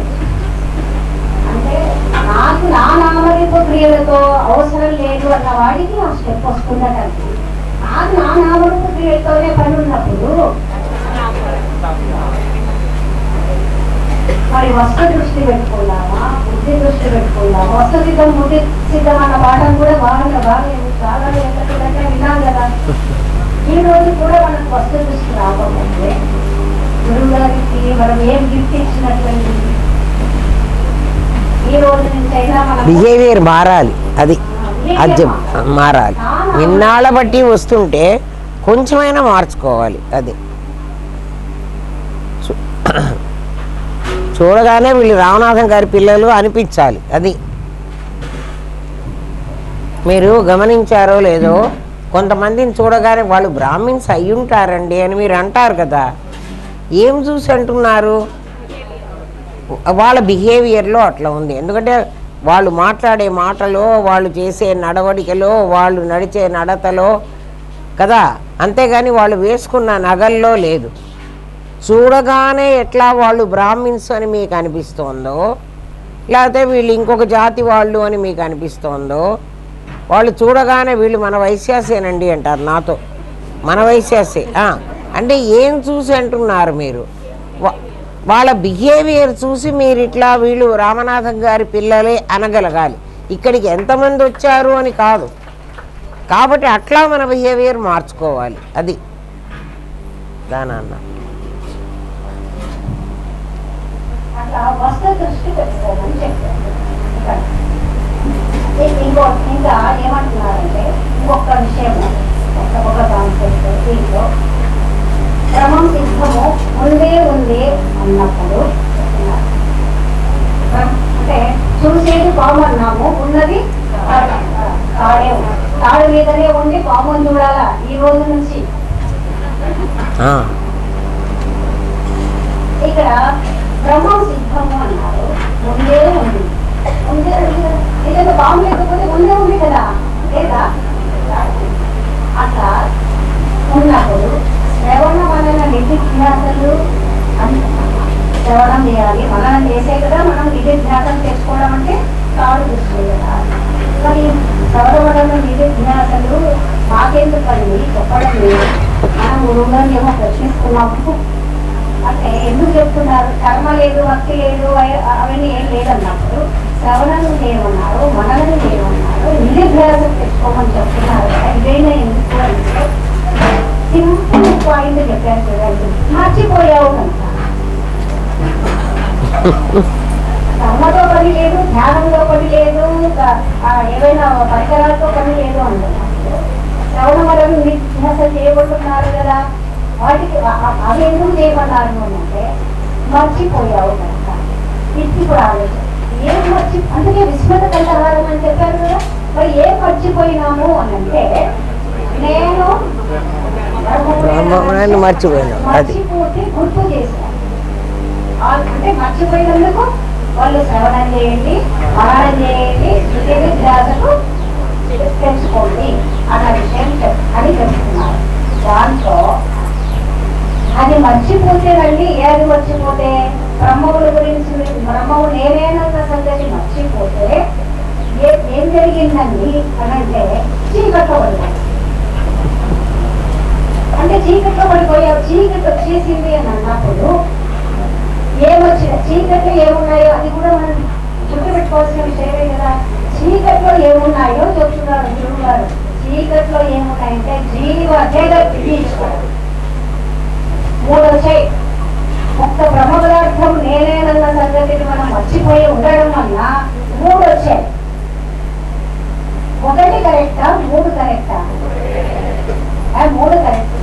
అంటే నాకు నా నామరూప క్రియలతో అవసరం లేదు అన్న వాడికి ఆ స్టెప్ వస్తుందటండి. నాకు నా నామరూప క్రియలతోనే పని ఉన్నప్పుడు మరి వస్తు దృష్టి పెట్టుకుందామా, బుద్ధి దృష్టి పెట్టుకుందామా. వస్తు సిద్ధం బుద్ధి సిద్ధం అన్న పాఠం కూడా బాగా చాలా విన్నాం కదా. ఈ రోజు కూడా మనకు వస్తు దృష్టి రాకపోతే గురువు గారికి మనం ఏం గిఫ్ట్ ఇచ్చినట్లయింది. ఈ రోజు నుంచి అయినా మనం బిహేవియర్ మారాలి, అది మారాలి. ఇన్నాళ్ళ బట్టి వస్తుంటే కొంచెమైనా మార్చుకోవాలి. అది చూడగానే వీళ్ళు రామనాథం గారి పిల్లలు అనిపించాలి. అది మీరు గమనించారో లేదో, కొంతమందిని చూడగానే వాళ్ళు బ్రాహ్మిన్స్ అయి ఉంటారండి అని మీరు అంటారు కదా. ఏం చూసి అంటున్నారు? వాళ్ళ బిహేవియర్లో అట్లా ఉంది. ఎందుకంటే వాళ్ళు మాట్లాడే మాటలో, వాళ్ళు చేసే నడవడికలో, వాళ్ళు నడిచే నడతలో కదా, అంతేగాని వాళ్ళు వేసుకున్న నగల్లో లేదు. చూడగానే ఎట్లా వాళ్ళు బ్రాహ్మిన్స్ అని మీకు అనిపిస్తోందో, లేకపోతే వీళ్ళు ఇంకొక జాతి వాళ్ళు అని మీకు అనిపిస్తోందో, వాళ్ళు చూడగానే వీళ్ళు మన వైశ్యాసేనండి అంటారు నాతో. మన వైశ్యాసే అంటే ఏం చూసి అంటున్నారు మీరు? వాళ్ళ బిహేవియర్ చూసి మీరు ఇట్లా వీళ్ళు రామనాథం గారి పిల్లలే అనగలగాలి. ఇక్కడికి ఎంతమంది వచ్చారు అని కాదు. కాబట్టి అట్లా మన బిహేవియర్ మార్చుకోవాలి. అది దానన్న ఇంకా ఏమంటున్నారంటే ఇంకొక విషయం, ఒక కాన్సెప్ట్ దీంట్లో క్రమం సిద్ధము ముందే ఉంది అన్నప్పుడు అంటే చూసేది పాము అన్నాము, ఉన్నది తాడే. తాడు మీదనే ఉండి పాముని చూడాలా ఈ రోజు నుంచి. ఇక్కడ క్రమం సిద్ధము అన్నారు, ముందే ఉంది. ముందే ఏదైనా పాము లేకపోతే ముందే ఉంది కదా, లేదా అట్లా ఉన్నప్పుడు శ్రవణ మనన నిధిధ్యాసలు శ్రవణం చేయాలి. మననం చేసే కదా మనం నిధిధ్యాసం తెచ్చుకోవడం అంటే తాడు దృష్టి కదా. మరి శ్రవణ మనన నిధిధ్యాసలు మాకెందుకండి చెప్పడం లేదు. మనం గురువుగారిని ఏమో ప్రశ్నిస్తున్నాము అంటే ఎందుకు చెప్తున్నారు? కర్మ లేదు, భక్తి లేదు, అవన్నీ ఏం లేదన్నప్పుడు శ్రవణను చేయమన్నారు, మనలను చేయమన్నారు, నిధిధ్యాసం తెచ్చుకోమని చెప్తున్నారు కదా. ఇదైనా ఎందుకు అంటే సింపుల్ పాయింట్ చెప్పారు చూడండి, మర్చిపోయావు కనుక. కర్మతో పని లేదు, ధ్యానంలో పని లేదు, ఏవైనా పరికరాలతో పని లేదు అంటున్నారు. శ్రవణ మనలు నిధ్యాస చేయబడుతున్నారు కదా, వాటికి అవి ఎందుకు చేయమన్నారు అంటే మర్చిపోయావు కనుక. ఇప్పుడు ఆలోచన ఏం అందుకే విస్మృత కంఠహారం అని చెప్పారు కదా. మరి ఏం మర్చిపోయినాము అని అంటే నేను మర్చిపోతే గుర్తు చేశాను. అంటే మర్చిపోయినందుకు వాళ్ళు శ్రవణం చేయండి, మననం చేయండి, శృతి నిధ్యాసకు తెలుసుకోండి అన్న విషయం అని చెప్తున్నారు. దాంట్లో అది మర్చిపోతేనండి, ఏది మర్చిపోతే బ్రహ్మముల గురించి, బ్రహ్మము నేనేనన్న సంగతి మర్చిపోతే ఏం జరిగిందండి అని అంటే చీకట్లో పడిపోయింది. అంటే చీకట్లో పడిపోయావు, చీకటి వచ్చేసింది అని అన్నప్పుడు ఏమొచ్చిన చీకట్లో ఏమున్నాయో అది కూడా మనం గుర్తుపెట్టుకోవాల్సిన విషయమే కదా. చీకట్లో ఏమున్నాయో చెప్తున్నారు గురువు గారు. చీకట్లో ఏమున్నాయంటే జీవ జగత్ తీసుకోవాలి. మూడు వచ్చాయి. ఒక్క బ్రహ్మ పదార్థం నేనేనన్న సంగతిని మనం మర్చిపోయి ఉండడం వల్ల మూడు వచ్చాయి. ఒకటి కరెక్టా, మూడు కరెక్టా? మూడు కరెక్ట్.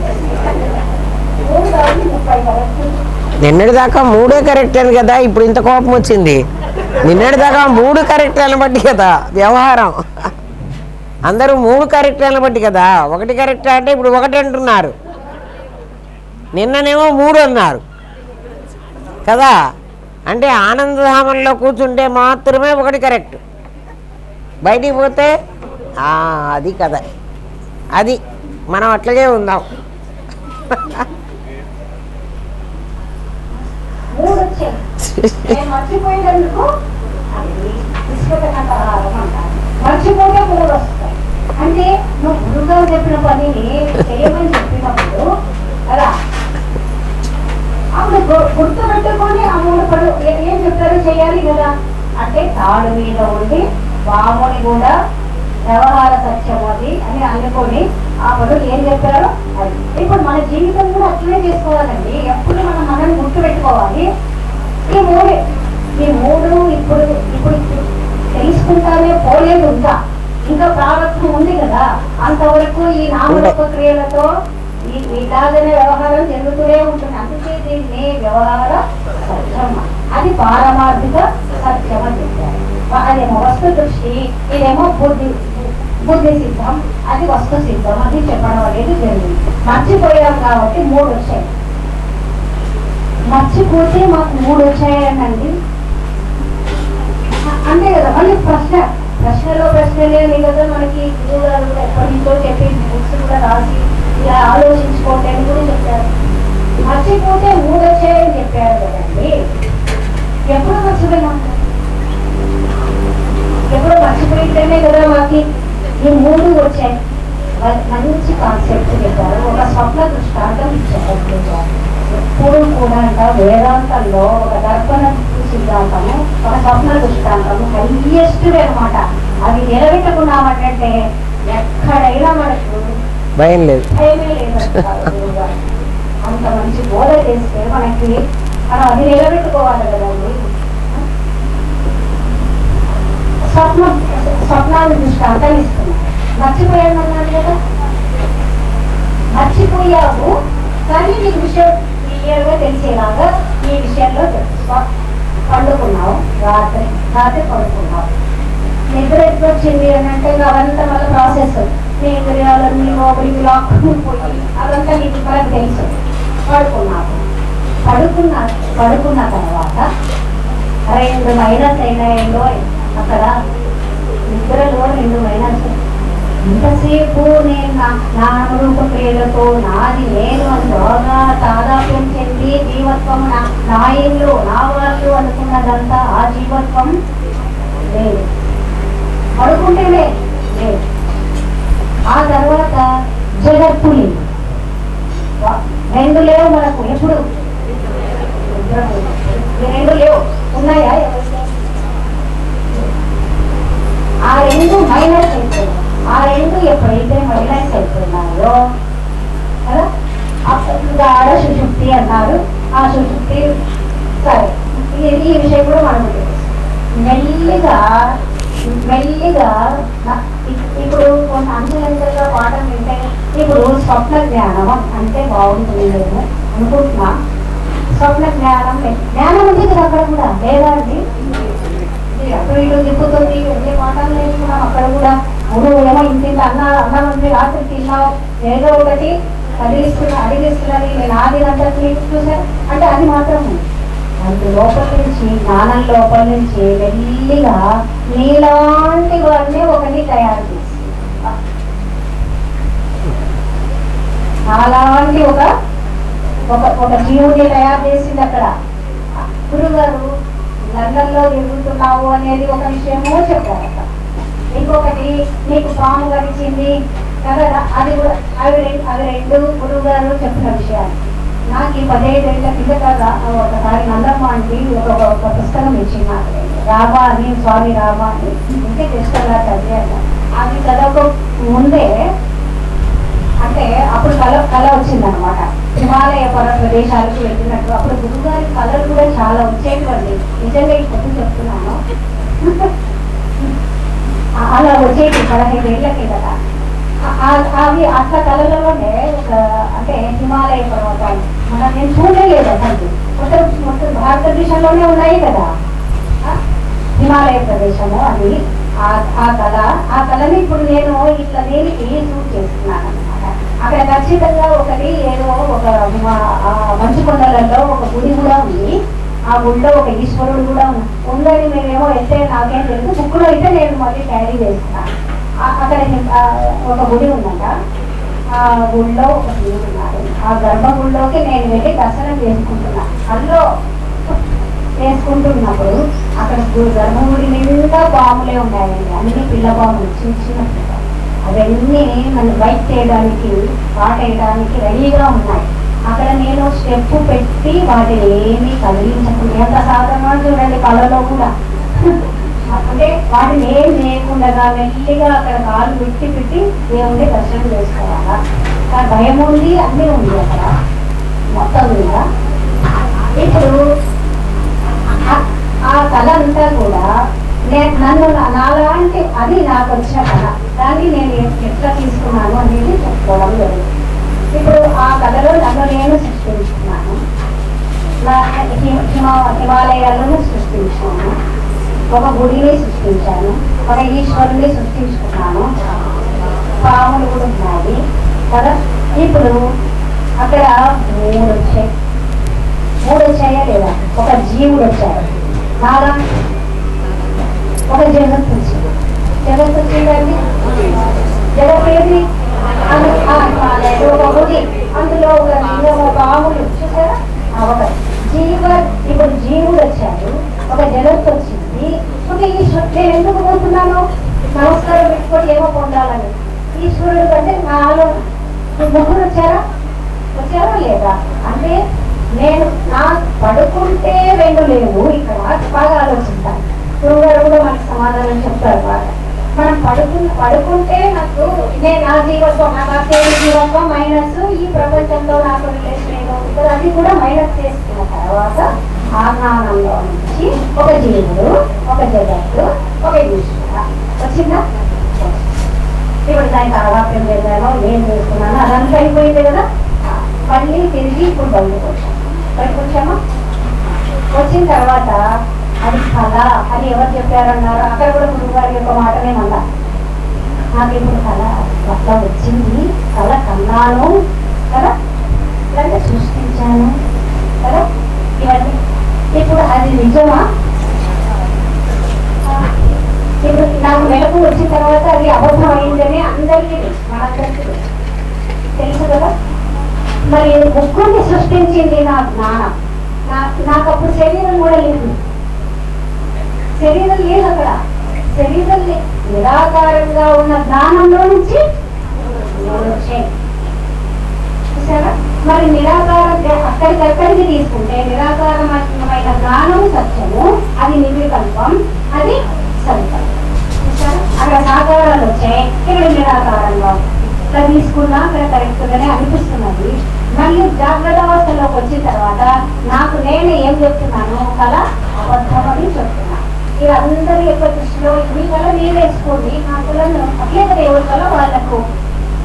30 కరెక్ట్. నిన్నటి దాకా మూడే కరెక్ట్ అని కదా ఇప్పుడు ఇంత కోపం వచ్చింది. నిన్నటి దాకా మూడు కరెక్ట్ అని బట్టి కదా వ్యవహారం. అందరూ మూడు కరెక్ట్ అని బట్టి కదా. ఒకటి కరెక్ట్ అంటే ఇప్పుడు ఒకటి అంటున్నారు, నిన్ననేమో మూడు అన్నారు కదా. అంటే ఆనందధామంలో కూర్చుంటే మాత్రమే ఒకటి కరెక్ట్, బయటికి పోతే అది కదా. అది మనం అట్లాగే ఉందాం. మర్చిపోయినందుకు మర్చిపోతే మూడు వస్తాయి. అంటే నువ్వు గురుగారు చెప్పిన పనిని చేయమని చెప్పినప్పుడు అలా అప్పుడు గుర్తుపెట్టుకొని ఆ మూడు పనులు ఏం చెప్తారో చేయాలి కదా. అంటే తాడు మీద ఉండి బాముని కూడా వ్యవహార సత్యం అది అని అనుకొని ఆ పనులు ఏం చెప్పారో అది. ఇప్పుడు మన జీవితం కూడా అట్లనే చేసుకోవాలండి. ఎప్పుడు మనం గుర్తు పెట్టుకోవాలి. ఈ మూడు ఇప్పుడు తెలుసుకుంటానే పోలేదు, ఇంకా ప్రారంభం ఉంది కదా. అంతవరకు ఈ నామరూప క్రియలతో ఇలాగనే వ్యవహారం జరుగుతూనే ఉంటుంది. అందుకే దీన్ని వ్యవహార సత్యం, అది పారమార్థిక సత్యం అని చెప్పారు. అదేమో వస్తు దృష్టి, ఇదేమో బుద్ధి సిద్ధం, అది వస్తు సిద్ధం అని చెప్పడం అనేది జరిగింది. మర్చిపోయాం కాబట్టి మూడు వచ్చాయి. మర్చిపోతే మాకు మూడు వచ్చాయనండి అంతే కదా. మళ్ళీ ప్రశ్నలో ప్రశ్నలే కదా మనకి గురువు గారు ఎప్పటి నుంచో చెప్పి బుక్స్ కూడా రాసి ఇలా ఆలోచించుకోండి అని కూడా చెప్పారు. మర్చిపోతే మూడు వచ్చాయని చెప్పారు కదండి. ఎప్పుడు మర్చిపోయినాం? ఎప్పుడు మర్చిపోయితేనే కదా మాకు ఈ మూడు వచ్చాయి. మంచి కాన్సెప్ట్ చెప్పారు. ఒక స్వప్న దృష్టాంతం ఇచ్చారు. ఎప్పుడు కూడా వేదాంతంలో ఒక దర్పణ సిద్ధాంతము, ఒక స్వప్న దృష్టాంతము హైయెస్ట్ అనమాట. అవి నిలబెట్టుకున్నామంటే ఎక్కడైనా మనకు భయం లేదు, భయమే లేదంటారు. అంత మంచి బోధ చేస్తే మనకి మనం అది నిలబెట్టుకోవాలి కదండి. స్వప్నాన్ని దృష్టాంతం ఇస్తున్నాను. మర్చిపోయాను అన్నాను కదా. మర్చిపోయావు కానీ నీకు విషయం క్లియర్గా తెలిసేలాగా ఈ విషయంలో పండుకున్నావు. రాత్రి పడుకున్నావు. నిద్ర ఎప్పుడు వచ్చింది అని అంటే అదంతా మళ్ళీ ప్రాసెస్. నీ ఇంద్రియాలన్నీ లోపలికి లాక్కుని పోయి అదంతా నీకు మనకు తెలుసు. పడుకున్న తర్వాత 2 మైనస్ అయినాయంలో అక్కడ నిద్రలో 2 మైనస్. ఇంతసేపు నేను నామరూప క్రియలతో నాది నేను అని బాగా తాదాప్యం చెంది జీవత్వం నా ఇల్లు నా వాళ్ళు అనుకున్నదంతా ఆ జీవత్వం లేదు. పడుకుంటే లేదు. ఆ తర్వాత జగత్తు లేదు. 2 లేవు మనకు. ఎప్పుడు 2 లేవు. ఉన్నాయా? ఆ 2 మైనస్ అయిపోయింది. ఆ 2 ఎప్పుడైతే మైనస్ అయిపోయినాయో కదా అప్పుడు ఆడ సుషుప్తి అన్నారు. ఆ సుషుప్తి సరే, ఈ విషయం కూడా మనకు తెలుసు. మెల్లిగా మెల్లిగా ఇప్పుడు కొన్ని అంచెలంచెలుగా పాఠం వింటే ఇప్పుడు స్వప్న జ్ఞానం అంటే బాగుంటుందేమో అనుకుంటున్నా. స్వప్న జ్ఞానం ఉంది కదా అక్కడ కూడా, లేదా అండి? అప్పుడు ఇటు తిప్పుతుంది, ఏ పాఠాలు నేర్చుకున్నాం అక్కడ కూడా. నువ్వు ఏమో ఇంటింటి అన్నమంది రాత్రి తిన్నావు, ఏదో ఒకటి అడిగిస్తున్నది నేను ఆదినంతకి చూసాను అంటే అది మాత్రం అంత లోపల నుంచి, జ్ఞానం లోపల నుంచి మెల్లిగా నీలాంటి వాడిని ఒకటి తయారు చేసి, నాలాంటి ఒక జీవుని తయారు చేసింది అక్కడ. గురుగారు లండన్లో తిరుగుతున్నావు అనేది ఒక విషయమో చెప్పారట. ఇంకొకటి నీకు పాము గడిచింది కదా, అది కూడా అవి రెండు గురువు గారు చెప్పిన విషయాలు. నాకు ఈ 15 ఏళ్ల కిందట ఒకసారి నందమ్మ అంటే ఒక పుస్తకం ఇచ్చింది నాకు, రాబా అని, స్వామి రాబా అని. ఇంకే పుస్తకంగా చదివాను. అది చదవక ముందే అంటే అప్పుడు కళ వచ్చిందనమాట. హిమాలయ ప్రదేశాలకు వెళ్ళినట్టు అప్పుడు గురుగారి కళలు కూడా చాలా వచ్చేటువంటి, నిజంగా ఈ పొద్దు చెప్తున్నాను. అలా వచ్చేది 15 ఏళ్ల కిందట. అవి అట్లా కళలలోనే ఒక అంటే హిమాలయ పర్వతాలు నేను చూడలేదు అసలు. మొత్తం భారతదేశంలోనే ఉన్నాయి కదా హిమాలయ ప్రదేశము. అది ఆ కళని ఇప్పుడు నేను ఇట్లా దేనికి షూట్ చేస్తున్నాను అనమాట. అక్కడ ఖచ్చితంగా ఒకటి ఏదో ఒక మంచు కొండలలో ఒక గుడి కూడా ఉంది. ఆ గుడిలో ఒక ఈశ్వరుడు కూడా ఉందని మేమేమో అయితే నాకేం తెలుసు, బుక్లో అయితే నేను మళ్ళీ క్యారీ చేస్తున్నాను. అక్కడ ఒక గుడి ఉందట, ఆ గుడిలో ఒక దేవుడు ఉన్నారు. ఆ గర్భగుడిలోకి నేను వెళ్ళి దర్శనం చేసుకుంటున్నాను. అందులో చేసుకుంటున్నప్పుడు అక్కడ గర్భగుడి నిండా పాములే ఉన్నాయండి. అన్ని పిల్ల పాములు, చిన్న చిన్న పిల్ల. అవన్నీ మనం బైక్ చేయడానికి, పాటేయడానికి రెడీగా ఉన్నాయి. అక్కడ నేను స్టెప్ పెట్టి వాటిని ఏమీ కదిలించకుండా, ఎంత సాధారణ చూడండి కళలో కూడా, అంటే వాటిని ఏం చేయకుండా మెల్లిగా అక్కడ కాలు పెట్టి దేవుడి దర్శనం చేసుకోవాలా. భయం ఉంది, అన్నీ ఉంది అక్కడ మొత్తం మీద. ఇప్పుడు ఆ కళ అంతా కూడా నన్ను నాలాంటి అది నాకు వచ్చిన కళ, దాన్ని నేను ఎట్లా తీసుకున్నాను అనేది చెప్పుకోవడం జరిగింది. ఇప్పుడు ఆ కళలో నన్ను నేను సృష్టించుకున్నాను, హిమాలయాలను సృష్టించాను, ఒక గుడిని సృష్టించాను, ఒక ఈశ్వరుని సృష్టించుకున్నాను, పాములు కూడా ఉన్నాయి కదా. ఇప్పుడు అక్కడ మూడు వచ్చాయా లేదా? ఒక జీవుడు వచ్చాడు, నాలా ఒక జగత్తు వచ్చింది. జగత్తు వచ్చిందండి, జగత్ ఏది? ఒక గుడి, అందులో ఒక పాములు చూసారా? ఒక ఇప్పుడు జీవుడు వచ్చాడు, ఒక జగత్తు వచ్చింది, ఒక ఈశ్వరుడు. నేను ఎందుకు పోతున్నాను? నమస్కారం పెట్టుకొని ఏమో పొందాలని. ఈశ్వరుడు అంటే నాలో ముగ్గురు వచ్చారా లేదా అంటే నేను నా పడుకుంటే రెండు లేవు. ఇక్కడ బాగా ఆలోచిస్తాను. గురువుగారు కూడా మనకు సమాధానం చెప్తారు బాగా. మనం పడుకుంటే నాకు నేను నా జీవత్వం, నా జీవత్వం మైనస్, ఈ ప్రపంచంలో నాకు రిలేషన్ ఏదో ఉంటుంది అది కూడా మైనస్ చేసుకున్న తర్వాత ఆ జ్ఞానంలో నుంచి ఒక జీవుడు, ఒక జగత్తు, ఒక ఈశ్వర వచ్చిందా? ఇప్పుడు దానికి అలవాటు చేశాను, ఏం చేసుకున్నాను, అదంతా అయిపోయింది కదా. మళ్ళీ తిరిగి ఇప్పుడు బయటకు వచ్చామా? వచ్చిన తర్వాత అది కళ అని ఎవరు చెప్పారన్నారు? అక్కడ కూడా గురువు గారి యొక్క మాటనే మళ్ళా నాకు ఇప్పుడు కళ అట్లా వచ్చింది, కళ కన్నాను కదా, ఇలాంటి సృష్టించాను కదా, ఇవన్నీ ఇప్పుడు అది నిజమా? ఇప్పుడు నాకు మెలకు వచ్చిన తర్వాత అది అబద్ధం అయిందని అందరికీ మనందరికీ తెలుసు కదా. మరి ముగ్గురిని సృష్టించింది నా జ్ఞానం. నాకు అప్పుడు శరీరం కూడా లేదు, శరీరం లేదు అక్కడ. శరీరం నిరాకారంగా ఉన్న జ్ఞానంలో నుంచి చూసారా? మరి నిరాకారం అక్కడికి తీసుకుంటే నిరాకారమైన జ్ఞానం సత్యము, అది నిర్వికల్పం, అది సంకల్పం. చూసారా? అక్కడ సాకారాలు వచ్చాయి, ఇక్కడ నిరాకారంగా ఇట్లా తీసుకున్నా అక్కడ కరెక్ట్గానే అనిపిస్తున్నది. మరియు జాగ్రత్త అవస్థలోకి వచ్చిన తర్వాత నాకు నేను ఏం చెప్తున్నాను? కళ అబద్ధమని చెప్తున్నా. అందరి యొక్క దృష్టిలో మీ కళ మీరు వేసుకోండి, నా కళను అట్లే దేవుడి కళ వాళ్ళకు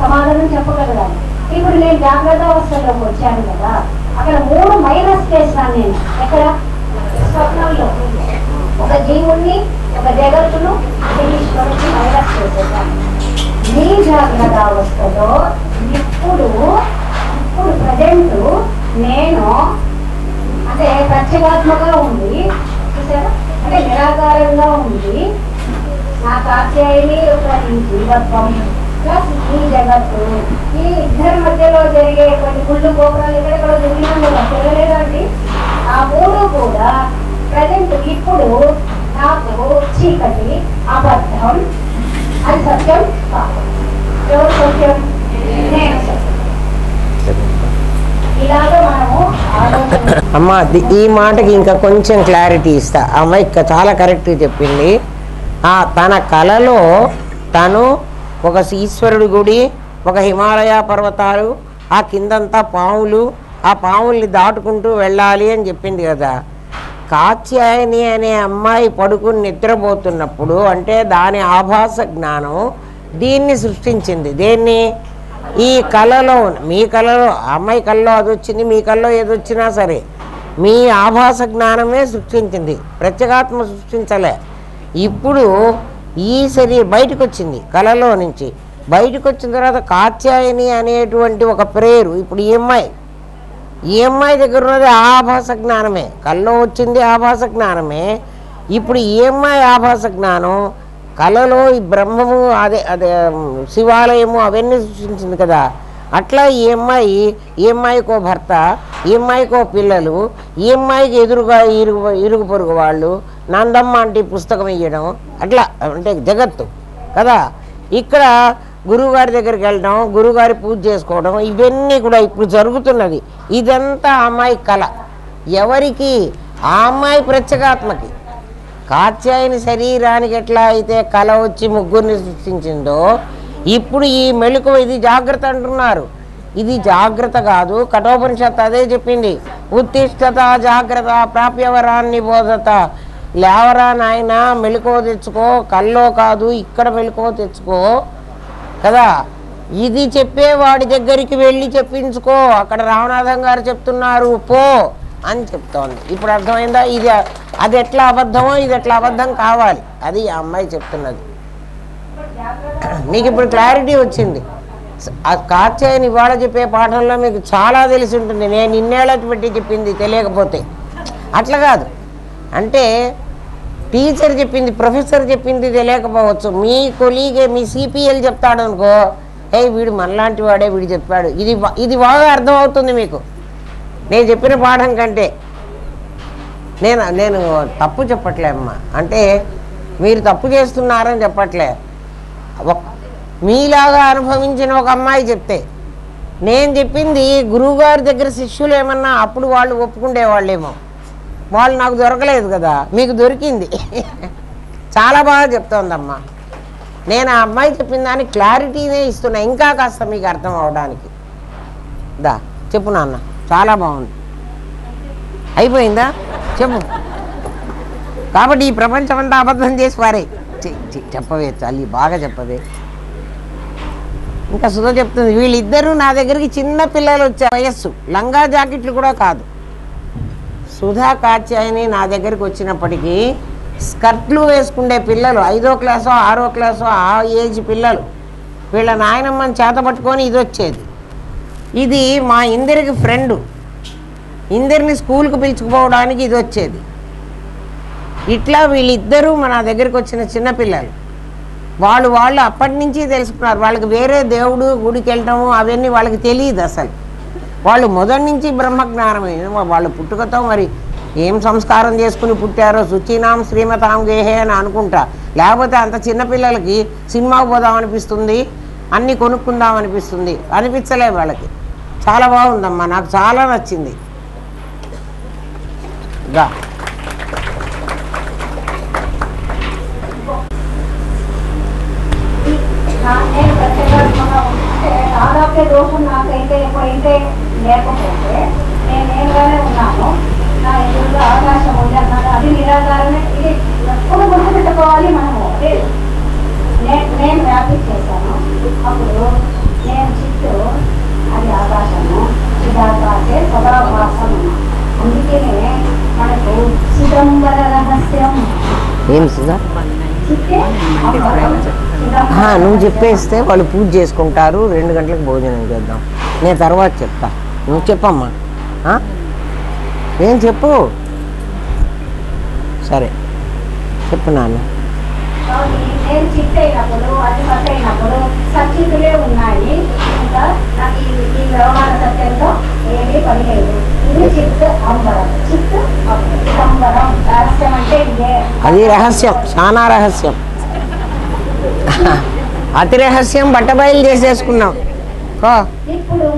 సమాధానం చెప్పగలగాలి. ఇప్పుడు నేను జాగ్రత్త అవస్థలోకి వచ్చాను కదా, అక్కడ 3 మైనస్ చేశాను నేను. ఎక్కడ? స్వప్నంలో ఒక జీవుణ్ణి, ఒక జగత్తును, ఈశ్వరుని మైనస్ చేసేసాను. మీ జాగ్రత్త అవస్థలో ఇప్పుడు ప్రజెంట్ నేను అంటే ప్రత్యేగాత్మగా ఉంది చూసారా, అంటే నిరాకారంగా ఉంది. నా కాత్యాయని ఒక జీవత్వం ప్లస్ ఈ జగత్తు, ఈ ఇద్దరి మధ్యలో జరిగే కొన్ని గుళ్ళు గోపురాలు ఎక్కడెక్కడ జరిగినా తెలియలేదండి. ఆ 3 కూడా ప్రజెంట్ ఇప్పుడు నాకు చీకటి, అబద్ధం, అది సత్యం కాదు. ఎవరు సత్యం? నేను సత్యం. ఇలాగా మనము అమ్మ ఈ మాటకి ఇంకా కొంచెం క్లారిటీ ఇస్తా. అమ్మాయి చాలా కరెక్ట్గా చెప్పింది. తన కళలో తను ఒక ఈశ్వరుడి గుడి, ఒక హిమాలయ పర్వతాలు, ఆ కిందంతా పాములు, ఆ పాముల్ని దాటుకుంటూ వెళ్ళాలి అని చెప్పింది కదా. కాత్యాయని అనే అమ్మాయి పడుకుని నిద్రపోతున్నప్పుడు అంటే దాని ఆభాస జ్ఞానం దీన్ని సృష్టించింది. దేన్ని? ఈ కళలో, మీ కళలో, అమ్మాయి కళలో అది వచ్చింది, మీ కళలో ఏది వచ్చినా సరే మీ ఆభాస జ్ఞానమే సృష్టించింది, ప్రత్యేగాత్మ సృష్టించలే. ఇప్పుడు ఈ శరీరం బయటకు వచ్చింది, కళలో నుంచి బయటకు వచ్చిన తర్వాత కాత్యాయని అనేటువంటి ఒక పేరు ఇప్పుడు ఈ అమ్మాయి దగ్గర ఉన్నది ఆభాస జ్ఞానమే. కళ్ళలో వచ్చింది ఆభాస జ్ఞానమే. ఇప్పుడు ఈ అమ్మాయి ఆభాస జ్ఞానం కళలో ఈ బ్రహ్మము, అదే శివాలయము అవన్నీ సృష్టించింది కదా. అట్లా ఈ అమ్మాయికో భర్త, ఈ అమ్మాయికో పిల్లలు, ఈ అమ్మాయికి ఎదురుగా ఇరుగు పొరుగు వాళ్ళు, నందమ్మ అంటే పుస్తకం ఇవ్వడం, అట్లా అంటే జగత్తు కదా. ఇక్కడ గురువుగారి దగ్గరికి వెళ్ళడం, గురువుగారి పూజ చేసుకోవడం, ఇవన్నీ కూడా ఇప్పుడు జరుగుతున్నది. ఇదంతా అమ్మాయి కళ. ఎవరికి? ఆ అమ్మాయి ప్రత్యేగాత్మకి. కాత్యాయని శరీరానికి ఎట్లా అయితే కళ వచ్చి ముగ్గురిని సృష్టించిందో ఇప్పుడు ఈ మెళుకువ, ఇది జాగ్రత్త అంటున్నారు. ఇది జాగ్రత్త కాదు, కఠోపనిషత్తు అదే చెప్పింది. ఉత్తిష్టత జాగ్రత్త ప్రాప్యవరాన్ని బోధత. లేవరా నాయన, మెళుకువ తెచ్చుకో, కల్లో కాదు ఇక్కడ మెళుకువ తెచ్చుకో కదా. ఇది చెప్పేవాడి దగ్గరికి వెళ్ళి చెప్పించుకో, అక్కడ రామనాథం గారు చెప్తున్నారు పో అని చెప్తోంది. ఇప్పుడు అర్థమైందా? అది ఎట్లా అబద్ధమో ఇది ఎట్లా అబద్ధం కావాలి, అది ఆ అమ్మాయి చెప్తున్నది. మీకు ఇప్పుడు క్లారిటీ వచ్చింది. ఆ కాత్యాయని ఇవాళ చెప్పే పాఠంలో మీకు చాలా తెలిసి ఉంటుంది. నేను ఇన్నేళ్ళ పెట్టి చెప్పింది తెలియకపోతే. అట్లా కాదు అంటే టీచర్ చెప్పింది, ప్రొఫెసర్ చెప్పింది తెలియకపోవచ్చు. మీ కొలీగే, మీ సిపిఎల్ చెప్తాడు అనుకో, హే వీడు మనలాంటి వాడే, వీడు చెప్పాడు, ఇది బాగా అర్థమవుతుంది మీకు నేను చెప్పిన పాఠం కంటే. నేను తప్పు చెప్పట్లే అమ్మ, అంటే మీరు తప్పు చేస్తున్నారని చెప్పట్లే. మీలాగా అనుభవించిన ఒక అమ్మాయి చెప్తే, నేను చెప్పింది గురువుగారి దగ్గర శిష్యులు ఏమన్నా అప్పుడు వాళ్ళు ఒప్పుకుండేవాళ్ళేమో, వాళ్ళు నాకు దొరకలేదు కదా, మీకు దొరికింది. చాలా బాగా చెప్తోందమ్మా. నేను ఆ అమ్మాయి చెప్పిన దానికి క్లారిటీనే ఇస్తున్నా, ఇంకా కాస్త మీకు అర్థం అవడానికి. చెప్పు నాన్న, చాలా బాగుంది. అయిపోయిందా? చెప్పు. కాబట్టి ఈ ప్రపంచం అంతా అబద్ధం చేసి పారే. చెప్పవే తల్లి, బాగా చెప్పవే. ఇంకా సుధ చెప్తుంది, వీళ్ళిద్దరూ నా దగ్గరికి చిన్న పిల్లలు వచ్చే వయస్సు, లంగా జాకెట్లు కూడా కాదు. సుధా కాత్యాయని నా దగ్గరికి వచ్చినప్పటికీ స్కర్ట్లు వేసుకుండే పిల్లలు, 5వ క్లాసో 6వ క్లాసో ఆ ఏజ్ పిల్లలు. వీళ్ళ నాయనమ్మని చేత పట్టుకొని ఇది వచ్చేది. ఇది మా ఇందరికి ఫ్రెండు, ఇందరిని స్కూల్కి పిలుచుకుపోవడానికి ఇది వచ్చేది. ఇట్లా వీళ్ళిద్దరూ నా దగ్గరికి వచ్చిన చిన్నపిల్లలు. వాళ్ళు అప్పటి నుంచి తెలుసుకున్నారు. వాళ్ళకి వేరే దేవుడు గుడికి వెళ్ళటము అవన్నీ వాళ్ళకి తెలియదు అసలు. వాళ్ళు మొదటి నుంచి బ్రహ్మజ్ఞానమే. వాళ్ళు పుట్టుకతో మరి ఏం సంస్కారం చేసుకుని పుట్టారో, శుచీనాం శ్రీమతాం గేహే అని అనుకుంటా. లేకపోతే అంత చిన్నపిల్లలకి సినిమాకు పోదాం అనిపిస్తుంది, అన్నీ కొనుక్కుందాం అనిపిస్తుంది, అనిపించలే వాళ్ళకి. చాలా బాగుందమ్మా, నాకు చాలా నచ్చింది. నేను ప్రత్యేకంగా ఉంటే దాదాపు దోషం నాకైతే ఎప్పుడైతే లేకపోతే నేనుగానే ఉన్నాను. నా ఎదురుగా అవకాశం ఉంది అన్నాను. అది నిరాధారమే. ఇది ఎప్పుడు చిదంబర రహస్యం. ఏం సుధా? చిత్తే నువ్వు చెప్పేస్తే వాళ్ళు పూజ చేసుకుంటారు, 2 గంటలకు భోజనం చేద్దాం. నేను తర్వాత చెప్తా, నువ్వు చెప్పమ్మా. ఏం చెప్పు? సరే చెప్పు నాన్న. నేను చిత్త అయినప్పుడు అది పక్క అయినప్పుడు సచితులే ఉన్నాయి. ఇంకా నాకు ఈ వ్యవహార సత్యంతో ఏమీ పని లేదు. ఇది చిత్ అంబరం. చిత్ అంబరం రహస్యం అంటే ఇదే. అది రహస్యం, చాలా రహస్యం. అతి రహస్యం బట్టబయలు చేసేసుకున్నాం. ఇప్పుడు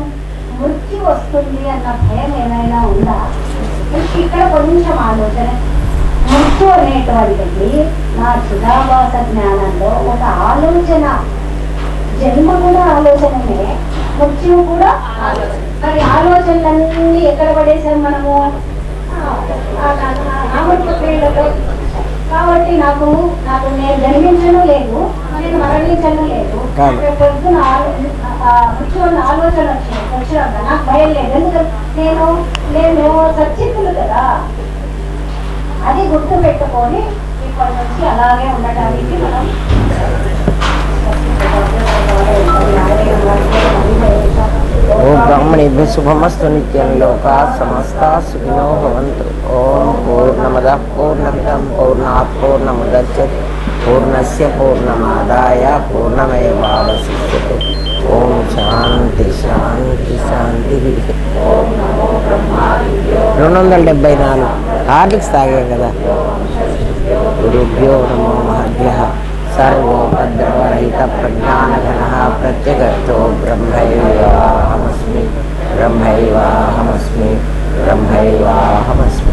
మృత్యు వస్తుంది అన్న భయం ఏమైనా ఉందా? ఇక్కడ కొంచెం ఆలోచన. మృత్యు అనేటువంటిది నా చిదాభాస జ్ఞానంలో ఒక ఆలోచన. జన్మ కూడా ఆలోచననే, మృత్యువు కూడా ఆలోచన. మరి ఆలోచనలన్నీ ఎక్కడ పడేసాం మనము? ఆమృతలో. కాబట్టి నాకు నేను జన్మించను లేదు, నేను మరణించను లేదు. పొద్దున మృత్యువున్న ఆలోచన వచ్చినాక నాకు భయం లేదు. ఎందుకంటే నేను సచిత్తులు కదా. అది గుర్తు పెట్టుకొని ఇప్పటి నుంచి అలాగే ఉండటానికి మనం ఓం బ్రహ్మణేభ్యో శుభమస్తు నిత్యం లోకా సమస్తా సుఖినో భవంతు. ఓం పూర్ణమదః పూర్ణమిదం పూర్ణాత్ పూర్ణముదచ్యతే పూర్ణస్య పూర్ణమాదాయ పూర్ణమేవావశిష్యతే. ఓం శాంతి శాంతి శాంతి. 274 హార్లిక్స్ తాగాం కదా. గురుభ్యో నమో మహద్భ్యః. సర్వోపద్రవరహిత ప్రజ్ఞానఘనః ప్రత్యగర్థో బ్రహ్మైవాహమస్మి బ్రహ్మైవాహమస్మి బ్రహ్మైవాహమస్మి.